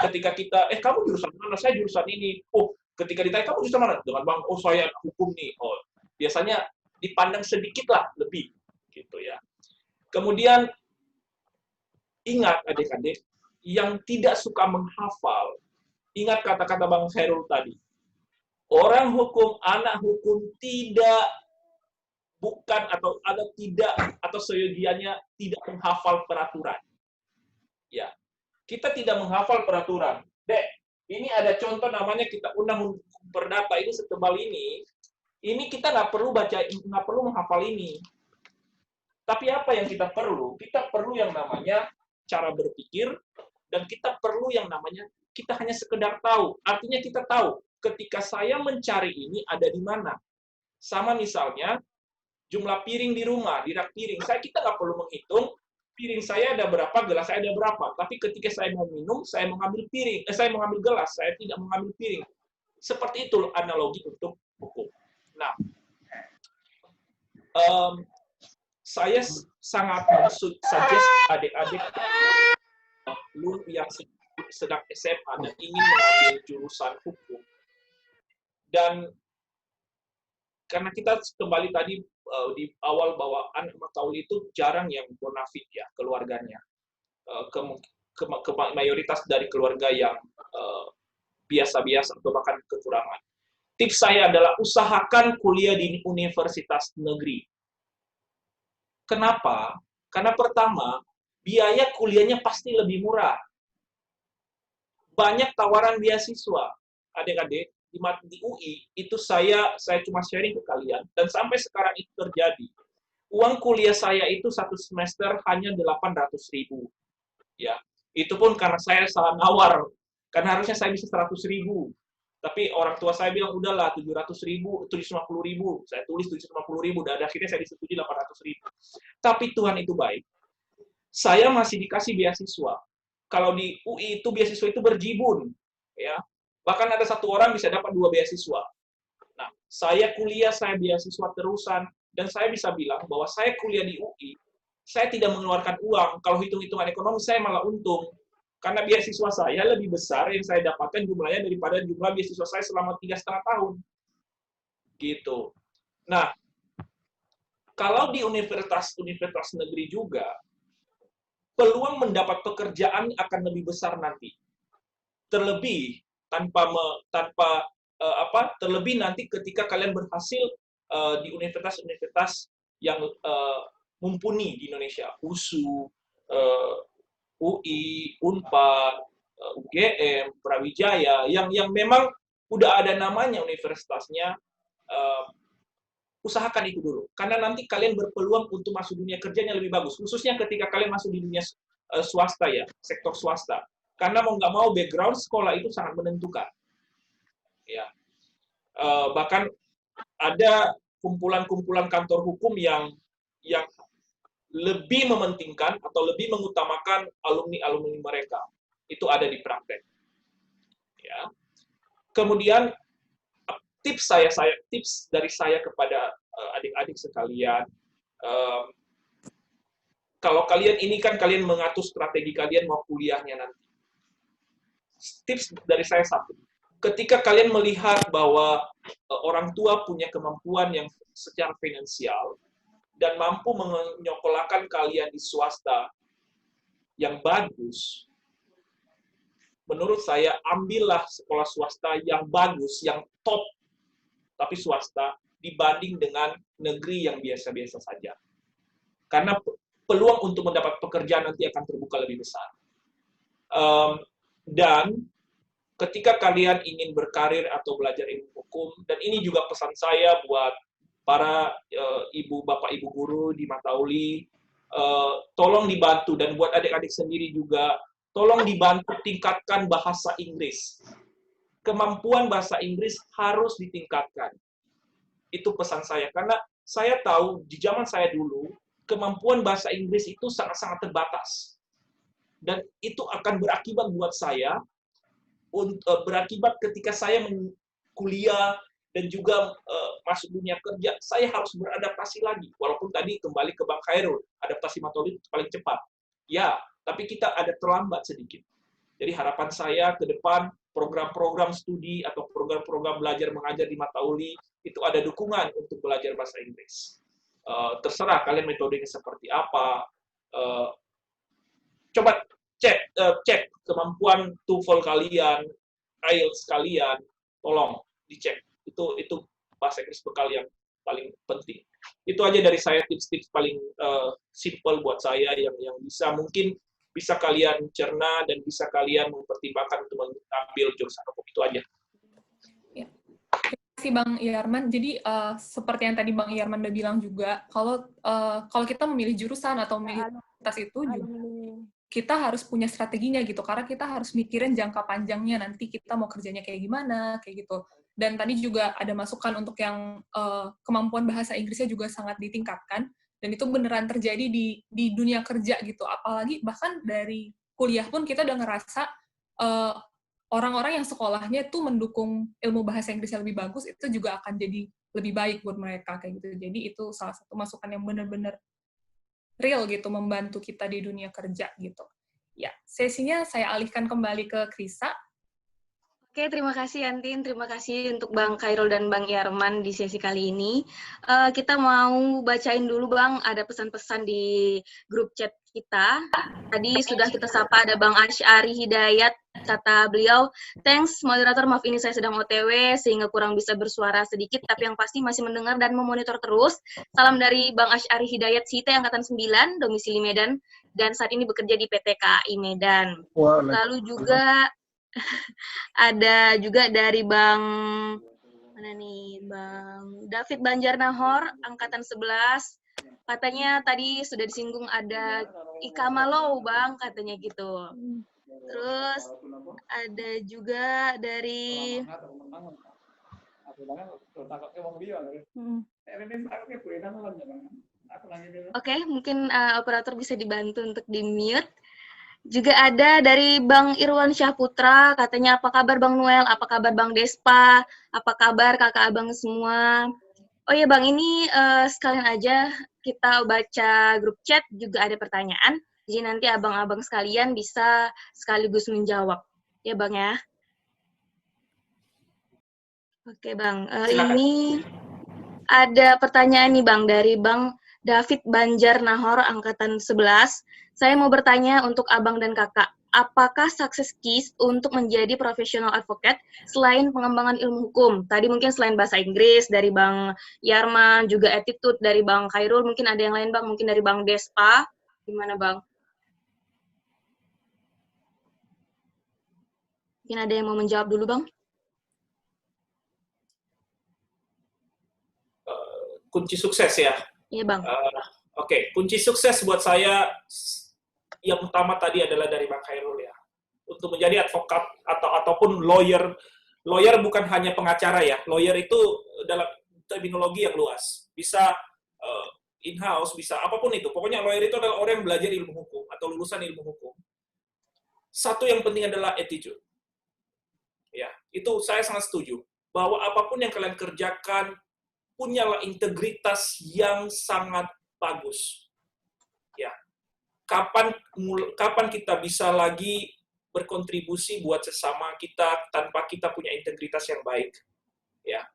ketika kita kamu jurusan mana, saya jurusan ini, ketika ditanya kamu jurusan mana, dengan Bang, saya hukum nih, biasanya dipandang sedikit lah lebih gitu ya. Kemudian ingat adik-adik yang tidak suka menghafal, ingat kata-kata Bang Khairul tadi, orang hukum, anak hukum atau seyogianya tidak menghafal peraturan. Ya, kita tidak menghafal peraturan. Dek, ini ada contoh namanya kita undang perdata ini setebal ini kita nggak perlu baca, nggak perlu menghafal ini. Tapi apa yang kita perlu? Kita perlu yang namanya cara berpikir, dan kita perlu yang namanya kita hanya sekedar tahu. Artinya kita tahu ketika saya mencari ini ada di mana. Sama misalnya jumlah piring di rumah, di rak piring. Kita nggak perlu menghitung piring saya ada berapa, gelas saya ada berapa. Tapi ketika saya mau minum, saya mengambil piring, saya mengambil gelas, saya tidak mengambil piring. Seperti itu analogi untuk hukum. Nah, saya sangat suggest adik-adik lu yang sedang SMA dan ingin mengambil jurusan hukum. Dan karena kita kembali tadi di awal bahwa anak matauli itu jarang yang bonafit ya keluarganya, mayoritas dari keluarga yang biasa-biasa atau bahkan kekurangan. Tips saya adalah usahakan kuliah di universitas negeri. Kenapa? Karena pertama, biaya kuliahnya pasti lebih murah. Banyak tawaran beasiswa, adik-adik. Di UI itu saya cuma sharing ke kalian, dan sampai sekarang itu terjadi. Uang kuliah saya itu satu semester hanya 800.000, ya. Itu pun karena saya salah nawar, karena harusnya saya bisa 100.000, tapi orang tua saya bilang udahlah 700.000, 750.000, saya tulis 750.000, dan akhirnya saya disetujui 800.000. Tapi Tuhan itu baik. Saya masih dikasih beasiswa. kalau di UI itu beasiswa itu berjibun, ya. Bahkan ada satu orang bisa dapat 2 beasiswa. Nah, saya kuliah, saya beasiswa terusan, dan saya bisa bilang bahwa saya kuliah di UI, saya tidak mengeluarkan uang. Kalau hitung-hitungan ekonomi, saya malah untung. Karena beasiswa saya lebih besar yang saya dapatkan jumlahnya daripada jumlah beasiswa saya selama 3,5 tahun. Gitu. Nah, kalau di universitas negeri juga, peluang mendapat pekerjaan akan lebih besar nanti. Terlebih terlebih nanti ketika kalian berhasil di universitas-universitas yang mumpuni di Indonesia, USU, UI, Unpad, UGM, Brawijaya, yang memang udah ada namanya universitasnya, usahakan itu dulu. Karena nanti kalian berpeluang untuk masuk dunia kerjanya lebih bagus, khususnya ketika kalian masuk di dunia swasta ya, sektor swasta. Karena mau nggak mau background sekolah itu sangat menentukan. Ya, bahkan ada kumpulan-kumpulan kantor hukum yang lebih mementingkan atau lebih mengutamakan alumni-alumni mereka. Itu ada di praktek. Ya. Kemudian tips dari saya kepada adik-adik sekalian, kalau kalian ini kan kalian mengatur strategi kalian mau kuliahnya nanti. Tips dari saya satu. Ketika kalian melihat bahwa orang tua punya kemampuan yang secara finansial dan mampu menyekolahkan kalian di swasta yang bagus, menurut saya ambillah sekolah swasta yang bagus, yang top, tapi swasta dibanding dengan negeri yang biasa-biasa saja. Karena peluang untuk mendapat pekerjaan nanti akan terbuka lebih besar. Dan ketika kalian ingin berkarir atau belajar ilmu hukum, dan ini juga pesan saya buat para bapak ibu guru di Matauli, tolong dibantu, dan buat adik-adik sendiri juga, tolong dibantu tingkatkan bahasa Inggris. Kemampuan bahasa Inggris harus ditingkatkan. Itu pesan saya, karena saya tahu di zaman saya dulu, kemampuan bahasa Inggris itu sangat-sangat terbatas. Dan itu akan berakibat buat saya, berakibat ketika saya kuliah dan juga masuk dunia kerja, saya harus beradaptasi lagi. Walaupun tadi kembali ke Bang Khairul, adaptasi Matauli paling cepat. Ya, tapi kita ada terlambat sedikit. Jadi harapan saya ke depan, program-program studi atau program-program belajar mengajar di Matauli, itu ada dukungan untuk belajar bahasa Inggris. Terserah kalian metodenya seperti apa. Coba cek kemampuan TOEFL kalian, IELTS kalian, tolong dicek. Itu bahasa Inggris bekal yang paling penting. Itu aja dari saya, tips-tips paling simple buat saya yang mungkin bisa kalian cerna dan bisa kalian mempertimbangkan untuk mengambil jurusan hukum. Itu aja. Ya. Terima kasih Bang Iyarman. Jadi seperti yang tadi Bang Iyarman udah bilang juga, kalau kita memilih jurusan atau memilih fakultas itu juga kita harus punya strateginya gitu, karena kita harus mikirin jangka panjangnya nanti kita mau kerjanya kayak gimana, kayak gitu. Dan tadi juga ada masukan untuk yang kemampuan bahasa Inggrisnya juga sangat ditingkatkan, dan itu beneran terjadi di dunia kerja gitu. Apalagi bahkan dari kuliah pun kita udah ngerasa orang-orang yang sekolahnya tuh mendukung ilmu bahasa Inggris yang lebih bagus, itu juga akan jadi lebih baik buat mereka kayak gitu. Jadi itu salah satu masukan yang bener-bener real gitu, membantu kita di dunia kerja gitu. Ya, sesinya saya alihkan kembali ke Krisa. Oke, terima kasih Yantin. Terima kasih untuk Bang Khairul dan Bang Iyarman di sesi kali ini. Kita mau bacain dulu Bang, ada pesan-pesan di grup chat kita. Tadi sudah kita sapa, ada Bang Asy'ari Hidayat, kata beliau, thanks moderator, maaf ini saya sedang OTW sehingga kurang bisa bersuara sedikit, tapi yang pasti masih mendengar dan memonitor terus. Salam dari Bang Asy'ari Hidayat, CIT Angkatan 9, domisili Medan, dan saat ini bekerja di PT KAI Medan. Lalu juga ada juga dari Bang David Banjarnahor, Angkatan 11. Katanya tadi sudah disinggung ada Ikamalo, Bang, katanya gitu. Terus ada juga dari Oke, mungkin operator bisa dibantu untuk di-mute. Juga ada dari Bang Irwan Syahputra, katanya apa kabar Bang Noel, apa kabar Bang Despa, apa kabar kakak abang semua. Oh ya Bang, ini sekalian aja kita baca grup chat, juga ada pertanyaan, jadi nanti abang-abang sekalian bisa sekaligus menjawab. Ya Bang ya. Oke Bang, Silakan. ini ada pertanyaan nih Bang, dari Bang David Banjar Nahor, Angkatan 11. Saya mau bertanya untuk Abang dan Kakak, apakah success keys untuk menjadi professional advocate selain pengembangan ilmu hukum? Tadi mungkin selain bahasa Inggris, dari Bang Yarman, juga attitude dari Bang Khairul, mungkin ada yang lain Bang, mungkin dari Bang Despa. Gimana Bang? Mungkin ada yang mau menjawab dulu Bang? Kunci sukses ya. Iya Bang. Oke, kunci sukses buat saya yang utama tadi adalah dari Bang Khairul ya. Untuk menjadi advokat ataupun lawyer. Lawyer bukan hanya pengacara ya. Lawyer itu dalam terminologi yang luas. Bisa in-house, bisa apapun itu. Pokoknya lawyer itu adalah orang yang belajar ilmu hukum atau lulusan ilmu hukum. Satu yang penting adalah attitude. Ya, itu saya sangat setuju bahwa apapun yang kalian kerjakan punyalah integritas yang sangat bagus. Ya. Kapan kita bisa lagi berkontribusi buat sesama kita tanpa kita punya integritas yang baik? Ya.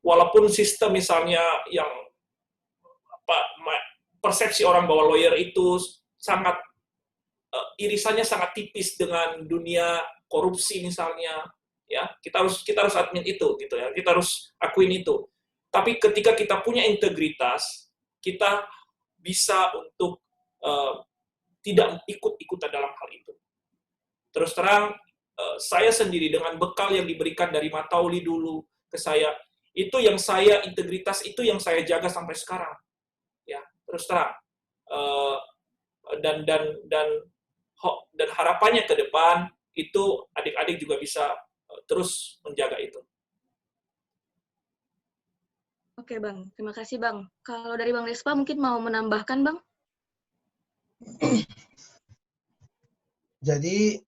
Walaupun sistem misalnya yang persepsi orang bahwa lawyer itu sangat irisannya sangat tipis dengan dunia korupsi misalnya, ya kita harus admit itu gitu ya, kita harus akuin itu. Tapi ketika kita punya integritas, kita bisa untuk tidak ikut-ikutan dalam hal itu. Terus terang, saya sendiri dengan bekal yang diberikan dari Matauli dulu ke saya, integritas itu yang saya jaga sampai sekarang. Ya, terus terang. Dan harapannya ke depan itu adik-adik juga bisa terus menjaga itu. Oke Bang, terima kasih Bang. Kalau dari Bang Despa mungkin mau menambahkan Bang? Jadi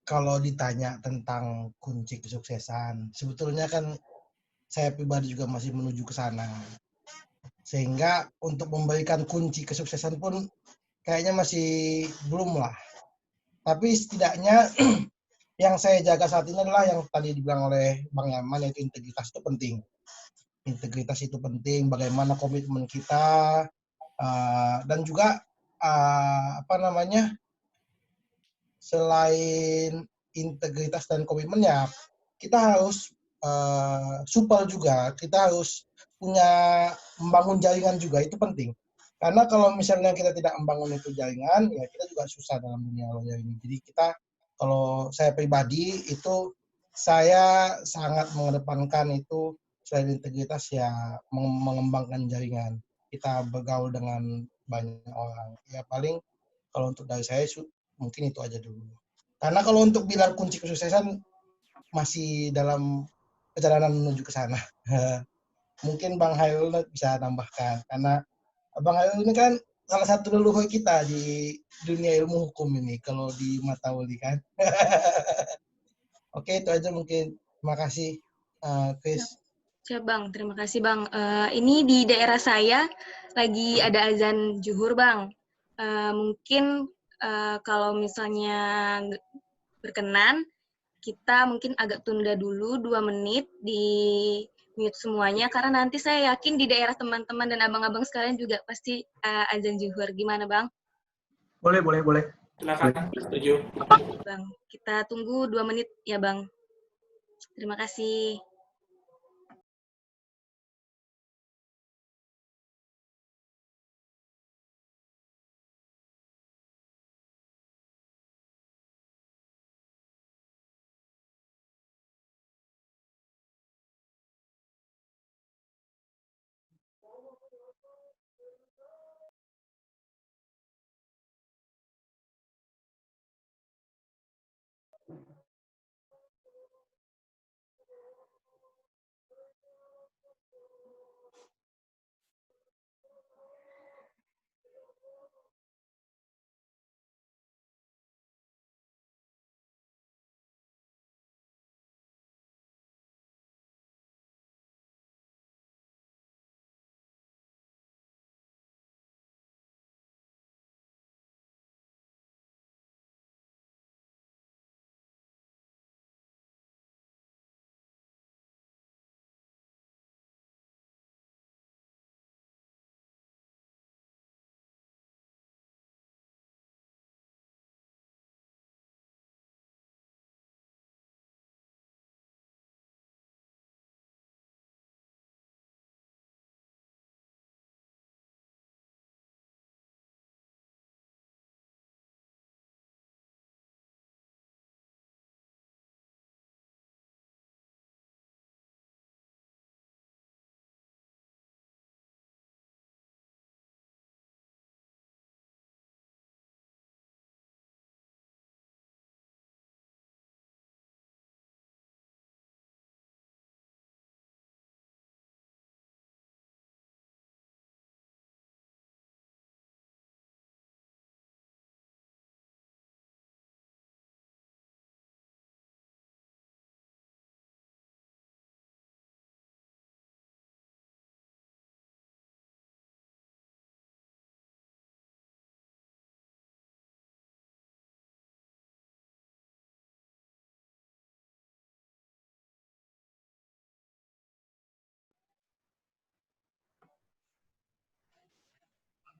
kalau ditanya tentang kunci kesuksesan, sebetulnya kan saya pribadi juga masih menuju ke sana. Sehingga untuk memberikan kunci kesuksesan pun kayaknya masih belum lah. Tapi setidaknya yang saya jaga saat ini adalah yang tadi dibilang oleh Bang Yaman, yaitu integritas itu penting. Integritas itu penting, bagaimana komitmen kita, dan juga selain integritas dan komitmennya, kita harus supel juga, kita harus membangun jaringan juga, itu penting. Karena kalau misalnya kita tidak membangun itu jaringan, ya kita juga susah dalam dunia lawyer ini. Jadi kalau saya pribadi itu, saya sangat mengedepankan itu selain integritas ya mengembangkan jaringan. Kita bergaul dengan banyak orang. Ya paling kalau untuk dari saya mungkin itu aja dulu. Karena kalau untuk bilang kunci kesuksesan masih dalam perjalanan menuju ke sana. Mungkin Bang Hairul bisa tambahkan, karena Bang Hairul ini kan salah satu leluhur kita di dunia ilmu hukum ini, kalau di Matauli kan. Oke, itu aja mungkin. Terima kasih, Chris. Siap Bang, terima kasih Bang. Ini di daerah saya lagi ada azan zuhur Bang. Mungkin kalau misalnya berkenan, kita mungkin agak tunda dulu 2 menit di mute semuanya, karena nanti saya yakin di daerah teman-teman dan abang-abang sekalian juga pasti azan zuhur. Gimana Bang? Boleh. Silakan, setuju. Bang, kita tunggu 2 menit ya Bang. Terima kasih.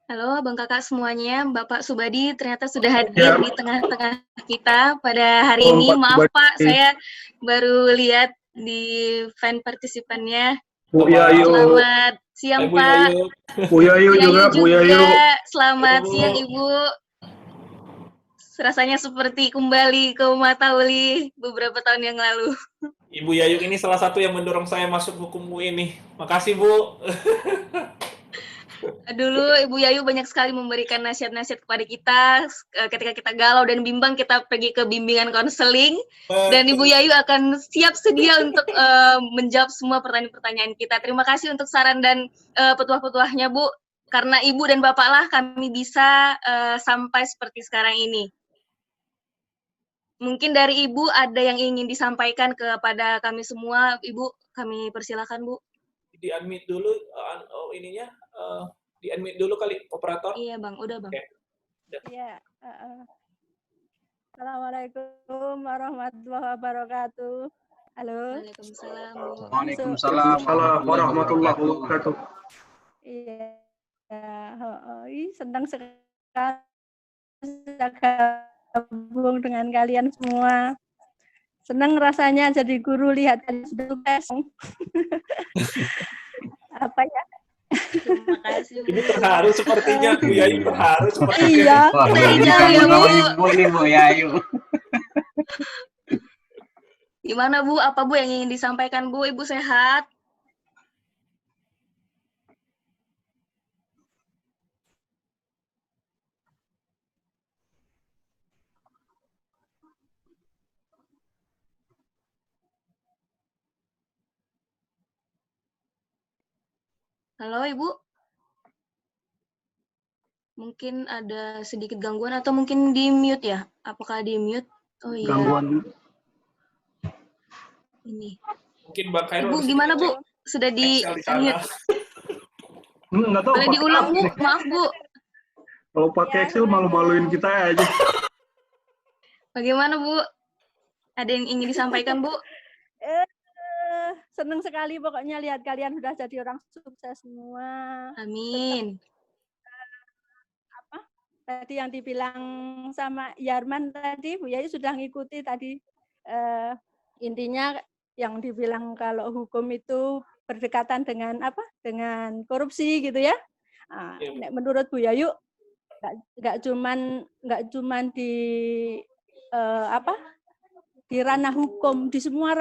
Halo Bang Kakak semuanya, Bapak Subadi ternyata sudah hadir di tengah-tengah kita pada hari ini. Maaf Pak, saya baru lihat di fan partisipannya. Bu Yayu. Selamat siang Pak. Bu Yayu juga, Bu Yayu. Selamat siang Ibu. Rasanya seperti kembali ke Matauli beberapa tahun yang lalu. Ibu Yayu ini salah satu yang mendorong saya masuk hukum ini. Makasih Bu. Dulu Ibu Yayu banyak sekali memberikan nasihat-nasihat kepada kita ketika kita galau dan bimbang, kita pergi ke bimbingan konseling dan Ibu Yayu akan siap sedia untuk menjawab semua pertanyaan-pertanyaan kita. Terima kasih untuk saran dan petuah-petuahnya Bu, karena Ibu dan Bapak lah kami bisa sampai seperti sekarang ini. Mungkin dari Ibu ada yang ingin disampaikan kepada kami semua, Ibu, kami persilakan Bu. Di-unmute dulu ininya. Di-unmute dulu kali, operator. Iya Bang, udah Bang. Iya. Assalamualaikum warahmatullahi wabarakatuh. Halo. Waalaikumsalam. Waalaikumsalam warahmatullahi wabarakatuh. Iya. Senang sekali gabung dengan kalian semua. Senang rasanya jadi guru, lihat tugas. Apa ya? Terima kasih. Ini terharu sepertinya, Bu Yayu terharu sepertinya. Iya. Bu Yayu. Gimana Bu? Apa Bu yang ingin disampaikan Bu? Ibu sehat? Halo Ibu? Mungkin ada sedikit gangguan atau mungkin di mute ya? Apakah di mute? Oh iya. Gangguan. Ini. Mungkin Bang Khairul. Ibu gimana Bu? Sudah di mute? Nggak tahu. Boleh diulang Bu? Maaf Bu. Kalau pakai Excel malu-maluin kita aja. Bagaimana Bu? Ada yang ingin disampaikan Bu? Senang sekali pokoknya lihat kalian sudah jadi orang sukses semua. Amin. Tadi yang dibilang sama Yarman tadi, Bu Yayu sudah ngikuti tadi. Intinya yang dibilang kalau hukum itu berdekatan dengan apa? Dengan korupsi gitu ya. Menurut Bu Yayu nggak cuman di di ranah hukum, di semua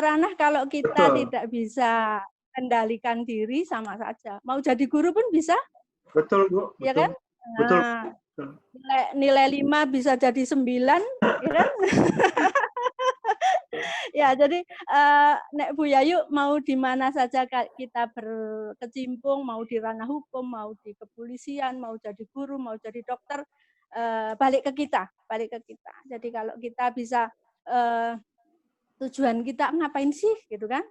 ranah kalau kita tidak bisa kendalikan diri sama saja. Mau jadi guru pun bisa. Betul, Bu. Ya kan? Betul. Nilai 5 bisa jadi 9, ya kan? Ya, jadi Nek Bu Yayu mau di mana saja kita berkecimpung, mau di ranah hukum, mau di kepolisian, mau jadi guru, mau jadi dokter, balik ke kita. Jadi kalau kita bisa tujuan kita ngapain sih gitu kan?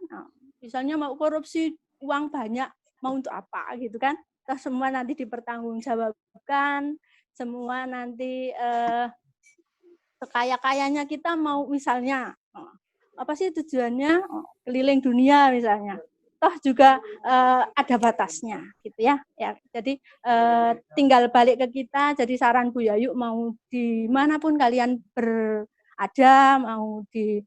Misalnya mau korupsi uang banyak, mau untuk apa gitu kan? Terus semua nanti dipertanggungjawabkan, semua nanti sekaya-kayanya kita mau misalnya apa sih tujuannya keliling dunia misalnya. Toh juga ada batasnya gitu ya. Jadi tinggal balik ke kita. Jadi saran Bu Yayu mau dimanapun kalian berada, mau di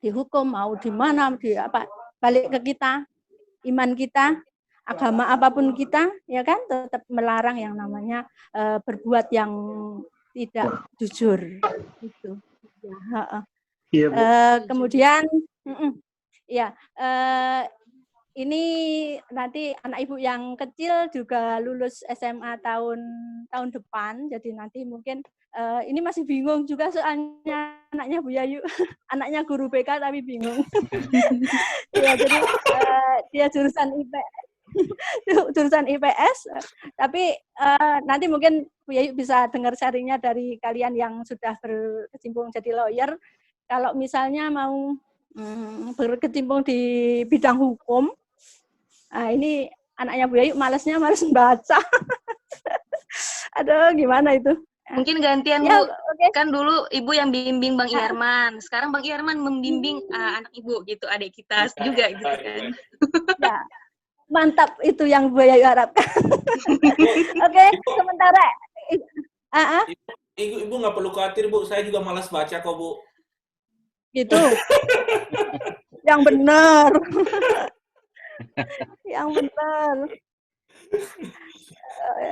di hukum, mau di mana, di apa, balik ke kita, iman kita, agama apapun kita, ya kan, tetap melarang yang namanya berbuat yang tidak jujur, gitu. Ya, kemudian, ya, ini nanti anak ibu yang kecil juga lulus SMA tahun depan, jadi nanti mungkin ini masih bingung juga soalnya anaknya Bu Yayu, anaknya guru BK tapi bingung. Ya, jadi dia jurusan IPS, tapi nanti mungkin Bu Yayu bisa dengar sharingnya dari kalian yang sudah berkecimpung jadi lawyer. Kalau misalnya mau berkecimpung di bidang hukum, ini anaknya Bu Yayu males baca. Aduh, gimana itu? Mungkin gantian ya, Bu, kan dulu Ibu yang bimbing Bang Yarman, sekarang Bang Yarman membimbing anak Ibu gitu, adik kita juga gitu kan. Mantap, itu yang Bu Yayu harapkan. Oke, sementara Ibu nggak perlu khawatir, Bu. Saya juga malas baca kok, Bu. gitu. Yang benar. Yang benar.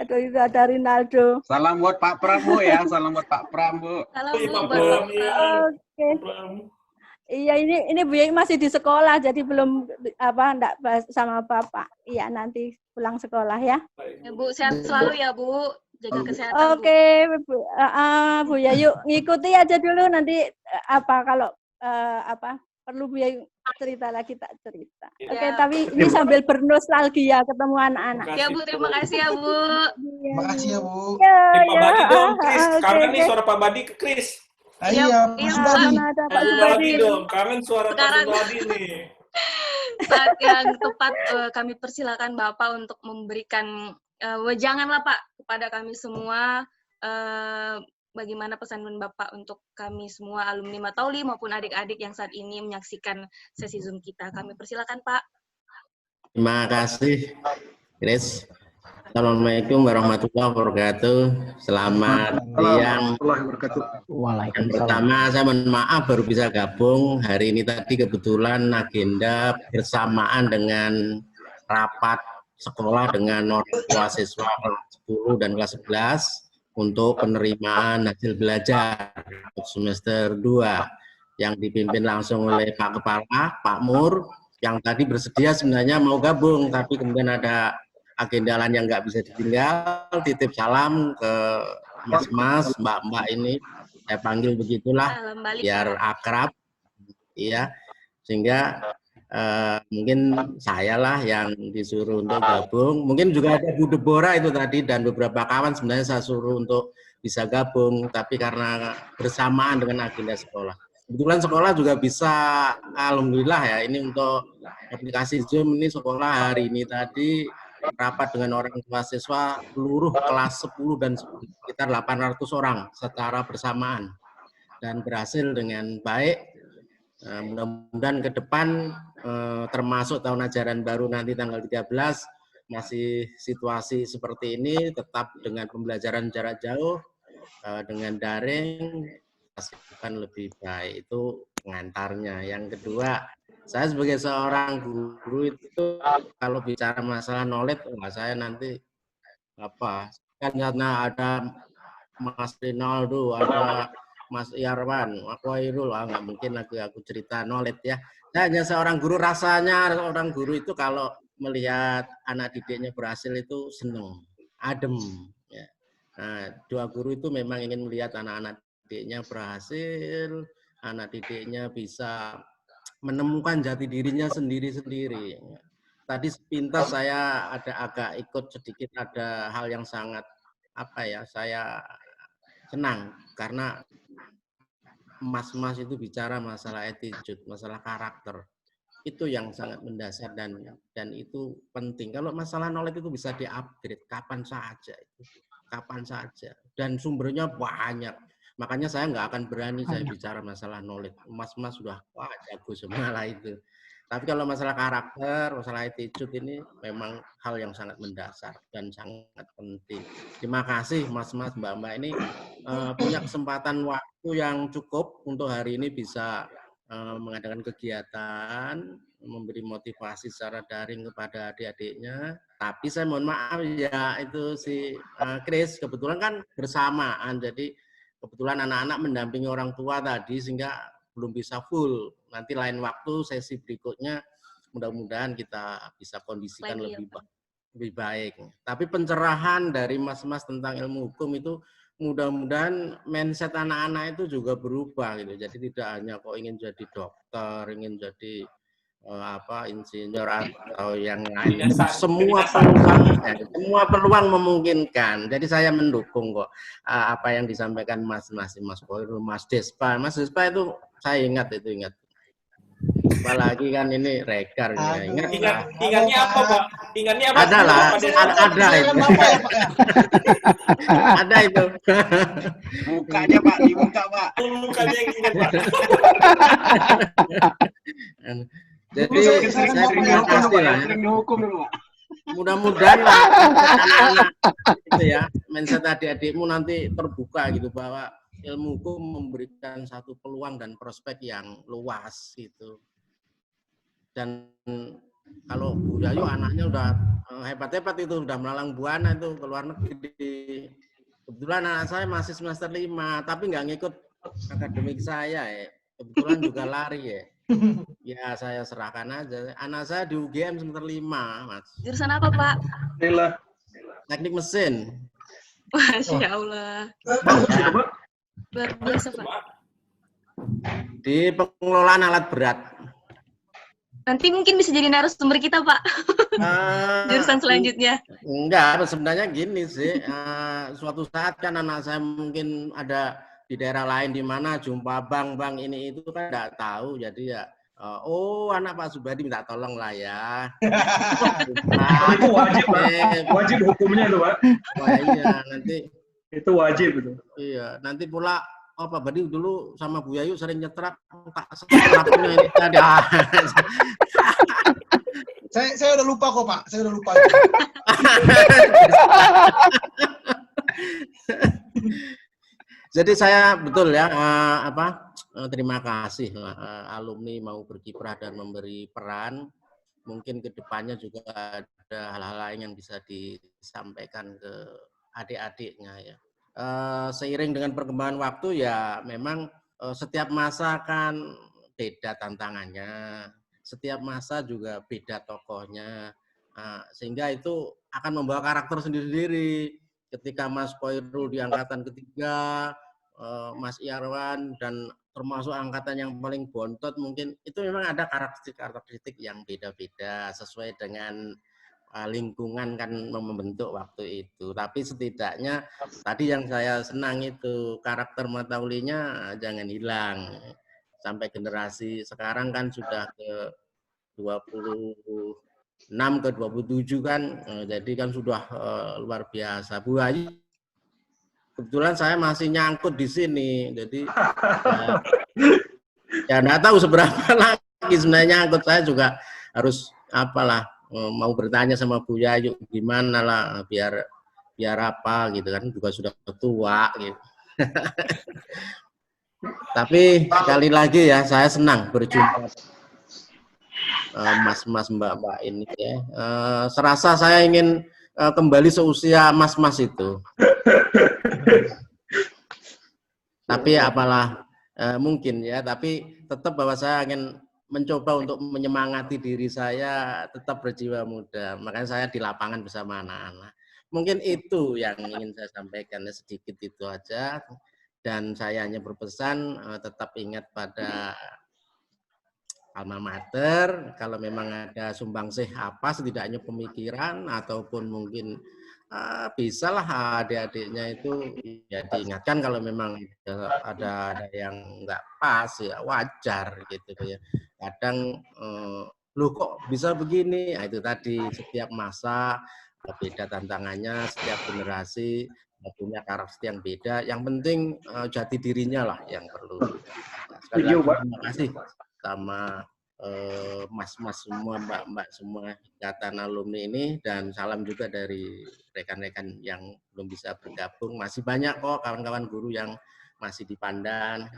Aduh, itu ada Rinaldo. Salam buat Pak Pram, Bu, ya. Salam buat Pak Pram, Bu. Salam Iya, Bu Pak buat Pram, Bapak. ya. Oke. Iya, ini Bu Yayu masih di sekolah, jadi belum enggak bahas sama Bapak. Iya, nanti pulang sekolah ya. Ya, Bu, sehat selalu ya, Bu. Jaga kesehatan, Bu. Oke, Bu Yayu ngikuti aja dulu nanti kalau perlu Bu Yayu cerita lagi tak cerita. Ya. Oke, tapi ini sambil bernostalgia ketemu anak-anak. Ya, Bu, terima kasih ya, Bu. Terima kasih ya, Bu. Pak Badi dong, Kris. Kangen nih suara Pak Badi ke Kris. Iya, Pak Subadi. Ada Pak Pak Subadi. Badi dong, kangen suara Pak Sekarang. Subadi nih. Saat yang tepat kami persilakan Bapak untuk memberikan wejanganlah Pak kepada kami semua bagaimana pesan Bapak untuk kami semua alumni Matauli maupun adik-adik yang saat ini menyaksikan sesi Zoom kita. Kami persilakan Pak. Terima kasih, Chris. Assalamualaikum warahmatullahi wabarakatuh. Selamat siang. Yang pertama, saya mohon maaf baru bisa gabung hari ini. Tadi kebetulan agenda bersamaan dengan rapat sekolah dengan orang tua siswa kelas 10 dan kelas 11 untuk penerimaan hasil belajar untuk semester 2 yang dipimpin langsung oleh Pak Kepala, Pak Mur, yang tadi bersedia sebenarnya mau gabung, tapi kemudian ada agenda lain yang nggak bisa ditinggal. Titip salam ke mas-mas, mbak-mbak ini, saya panggil begitulah, biar akrab, ya, sehingga mungkin saya lah yang disuruh untuk gabung. Mungkin juga ada Bu Deborah itu tadi dan beberapa kawan sebenarnya saya suruh untuk bisa gabung, tapi karena bersamaan dengan agenda sekolah. Kebetulan sekolah juga bisa, alhamdulillah ya, ini untuk aplikasi Zoom ini sekolah hari ini tadi rapat dengan orang tua siswa seluruh kelas 10 dan sekitar 800 orang secara bersamaan dan berhasil dengan baik. Mudah-mudahan ke depan termasuk tahun ajaran baru nanti tanggal 13 masih situasi seperti ini, tetap dengan pembelajaran jarak jauh dengan daring akan lebih baik. Itu pengantarnya. Yang kedua, saya sebagai seorang guru itu kalau bicara masalah knowledge, saya nanti kan karena ada Mas Rinaldo, ada Mas Yarwan, aku Airul, nggak mungkin lagi aku cerita knowledge ya. Saya hanya seorang guru, rasanya seorang guru itu kalau melihat anak didiknya berhasil itu seneng, adem. Ya. Nah, doa guru itu memang ingin melihat anak-anak didiknya berhasil, anak didiknya bisa menemukan jati dirinya sendiri-sendiri. Tadi sepintas saya ada agak ikut sedikit, ada hal yang sangat saya senang karena mas-mas itu bicara masalah attitude, masalah karakter. Itu yang sangat mendasar dan itu penting. Kalau masalah knowledge itu bisa di-upgrade kapan saja itu. Kapan saja. Dan sumbernya banyak. Makanya saya nggak akan berani saya bicara masalah knowledge. Mas-mas sudah jago semua lah itu. Tapi kalau masalah karakter, masalah attitude ini memang hal yang sangat mendasar dan sangat penting. Terima kasih mas-mas, mbak-mbak ini punya kesempatan waktu yang cukup untuk hari ini bisa mengadakan kegiatan, memberi motivasi secara daring kepada adik-adiknya. Tapi saya mohon maaf ya, itu si Chris kebetulan kan bersamaan, jadi kebetulan anak-anak mendampingi orang tua tadi sehingga belum bisa full. Nanti lain waktu sesi berikutnya mudah-mudahan kita bisa kondisikan lebih baik. Tapi pencerahan dari mas-mas tentang ilmu hukum itu mudah-mudahan mindset anak-anak itu juga berubah gitu. Jadi tidak hanya kok ingin jadi dokter, ingin jadi insinyur atau yang lain. Semua peluang memungkinkan. Jadi saya mendukung kok apa yang disampaikan Mas Koirul, Mas Despa. Mas Despa itu saya ingat. Apalagi kan ini rekar. Ingatnya apa, Pak? Ingatnya apa? Ada lah, ada itu. Ada itu. Mukanya Pak, dibuka Pak. Mukanya yang ingat Pak. Jadi saya terima kasih lah. Hukum dulu Pak. mudah-mudahan lah anak-anak itu ya, mindset adik-adikmu nanti terbuka gitu bahwa ilmu hukum memberikan satu peluang dan prospek yang luas gitu. Dan kalau Bu Yayu anaknya udah hebat-hebat itu, udah melalang buana itu ke luar negeri. Kebetulan anak saya masih semester 5, tapi nggak ngikut akademik saya ya. Kebetulan juga lari ya. Ya saya serahkan aja. Anak saya di UGM semester 5, Mas. Jurusan apa, Pak? Teknik mesin. Masya Allah. Luar biasa, Pak. Di pengelolaan alat berat. Nanti mungkin bisa jadi narasumber kita, Pak. Jurusan selanjutnya. Enggak, sebenarnya gini sih. Suatu saat kan anak saya mungkin ada di daerah lain di mana jumpa bang ini itu kan nggak tahu, jadi ya anak Pak Subadi minta tolong lah ya. Itu wajib hukumnya itu Pak. Wah, iya nanti itu wajib itu. Iya nanti pula Pak Badi dulu sama Bu Yayu sering nyetrap tak setrapnya ini tadi. Saya udah lupa kok Pak, saya udah lupa. Jadi saya betul ya terima kasih alumni mau berkiprah dan memberi peran. Mungkin kedepannya juga ada hal-hal lain yang bisa disampaikan ke adik-adiknya ya. Seiring dengan perkembangan waktu ya memang setiap masa kan beda tantangannya, setiap masa juga beda tokohnya, sehingga itu akan membawa karakter sendiri-sendiri. Ketika Mas Koirul di angkatan ketiga, Mas Yarwan dan termasuk angkatan yang paling bontot mungkin itu memang ada karakteristik yang beda-beda sesuai dengan lingkungan kan membentuk waktu itu. Tapi setidaknya tadi yang saya senang itu karakter Mataulinya jangan hilang. Sampai generasi sekarang kan sudah ke 26 ke 27 kan, jadi kan sudah luar biasa. Bu Ayu, kebetulan saya masih nyangkut di sini, jadi ya nggak tahu seberapa lagi sebenarnya nyangkut. Saya juga harus mau bertanya sama Bu Yayu gimana lah biar apa gitu kan, juga sudah tua gitu. Tapi sekali lagi ya saya senang berjumpa mas-mas mbak-mbak ini ya. Serasa saya ingin kembali seusia mas-mas itu. Tapi apalah mungkin ya, tapi tetap bahwa saya ingin mencoba untuk menyemangati diri saya tetap berjiwa muda. Makanya saya di lapangan bersama anak-anak. Mungkin itu yang ingin saya sampaikan, sedikit itu aja. Dan saya hanya berpesan tetap ingat pada alma mater, kalau memang ada sumbangsih apa setidaknya pemikiran ataupun mungkin bisalah adik-adiknya itu ya diingatkan kalau memang ada yang nggak pas ya wajar gitu ya. Kadang loh kok bisa begini, nah, itu tadi setiap masa beda tantangannya, setiap generasi punya karakter yang beda. Yang penting jati dirinya lah yang perlu. Sekali lagi terima kasih sama mas-mas semua, mbak-mbak semua ikatan alumni ini, dan salam juga dari rekan-rekan yang belum bisa bergabung. Masih banyak kok kawan-kawan guru yang masih di Pandan.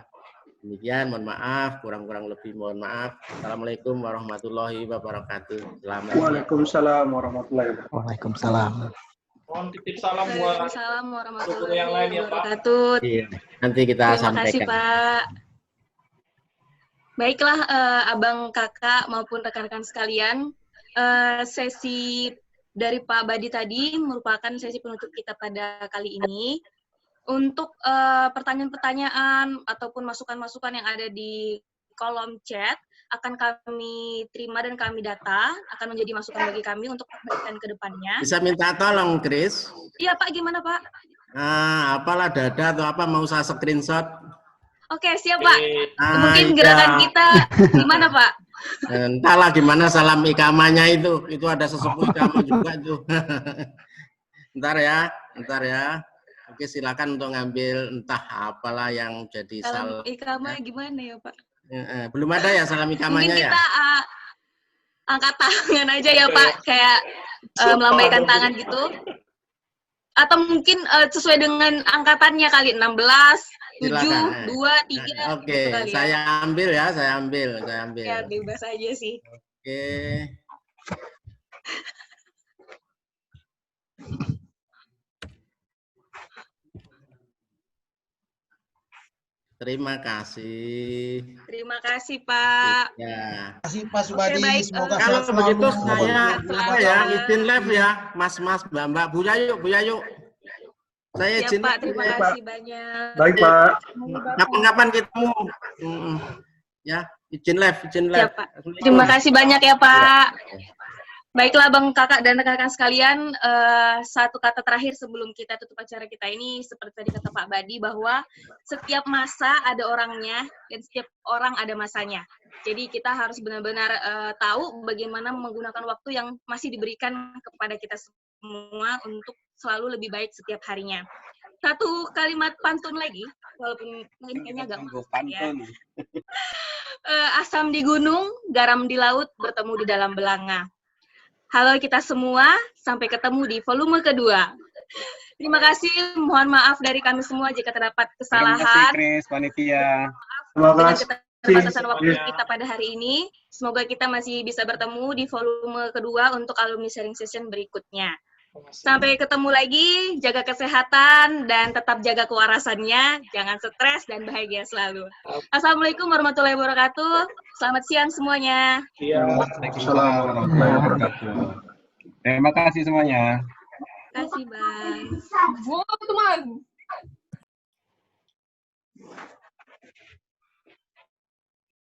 Demikian, mohon maaf, kurang-kurang lebih mohon maaf. Assalamualaikum warahmatullahi wabarakatuh. Selamat. Waalaikumsalam warahmatullahi wabarakatuh. Waalaikumsalam. Mohon titip salam buat warahmatullahi yang lain ya Pak. Iya, nanti kita Terima sampaikan. kasih Pak. Baiklah abang kakak maupun rekan-rekan sekalian, sesi dari Pak Badi tadi merupakan sesi penutup kita pada kali ini. Untuk pertanyaan-pertanyaan ataupun masukan-masukan yang ada di kolom chat akan kami terima dan kami data, akan menjadi masukan bagi kami untuk perbaikan ke depannya. Bisa minta tolong, Chris? Iya Pak, gimana Pak? Apalah dada atau apa mau saya screenshot? Oke, siap Pak. Mungkin gerakan kita gimana Pak? Entahlah gimana salam ikamanya itu ada sesepuh ikamah juga itu. Ntar ya. Oke, silakan untuk ngambil entah apalah yang jadi salam ikamah gimana ya Pak? Belum ada ya salam ikamahnya ya? Mungkin kita angkat tangan aja ya Pak, kayak melambaikan tangan gitu. Atau mungkin sesuai dengan angkatannya kali, 16, 7, Silakan. 2, 3. Oke, gitu kali ya. saya ambil. Ya, bebas aja sih. Oke. Terima kasih. Terima kasih, Pak. Ya. Terima kasih Pak Subadi. baik. Semoga Kalau sehat begitu selalu. saya izin live ya, Mas, Mbak, Bu Yayu. Saya Siap, izin. Pak. Terima kasih banyak. Baik, Pak. Kapan-kapan ketemu. Ya, izin live. Siap, Pak. Terima kasih banyak ya, Pak. Baiklah Bang Kakak dan rekan-rekan sekalian, satu kata terakhir sebelum kita tutup acara kita ini, seperti tadi kata Pak Badi, bahwa setiap masa ada orangnya dan setiap orang ada masanya. Jadi kita harus benar-benar tahu bagaimana menggunakan waktu yang masih diberikan kepada kita semua untuk selalu lebih baik setiap harinya. Satu kalimat pantun lagi, walaupun kayaknya agak ya. Asam di gunung, garam di laut, bertemu di dalam belanga. Halo kita semua, sampai ketemu di volume kedua. Terima kasih, mohon maaf dari kami semua jika terdapat kesalahan. Terima kasih, Chris, panitia. Terima Dengan kasih. keterbatasan waktu kita pada hari ini. Semoga kita masih bisa bertemu di volume kedua untuk alumni sharing session berikutnya. Sampai ketemu lagi, jaga kesehatan dan tetap jaga kewarasannya, jangan stres dan bahagia selalu. Assalamualaikum warahmatullahi wabarakatuh. Selamat siang semuanya. Waalaikumsalam warahmatullahi wabarakatuh. Terima kasih semuanya. Terima kasih, Bang. Teman.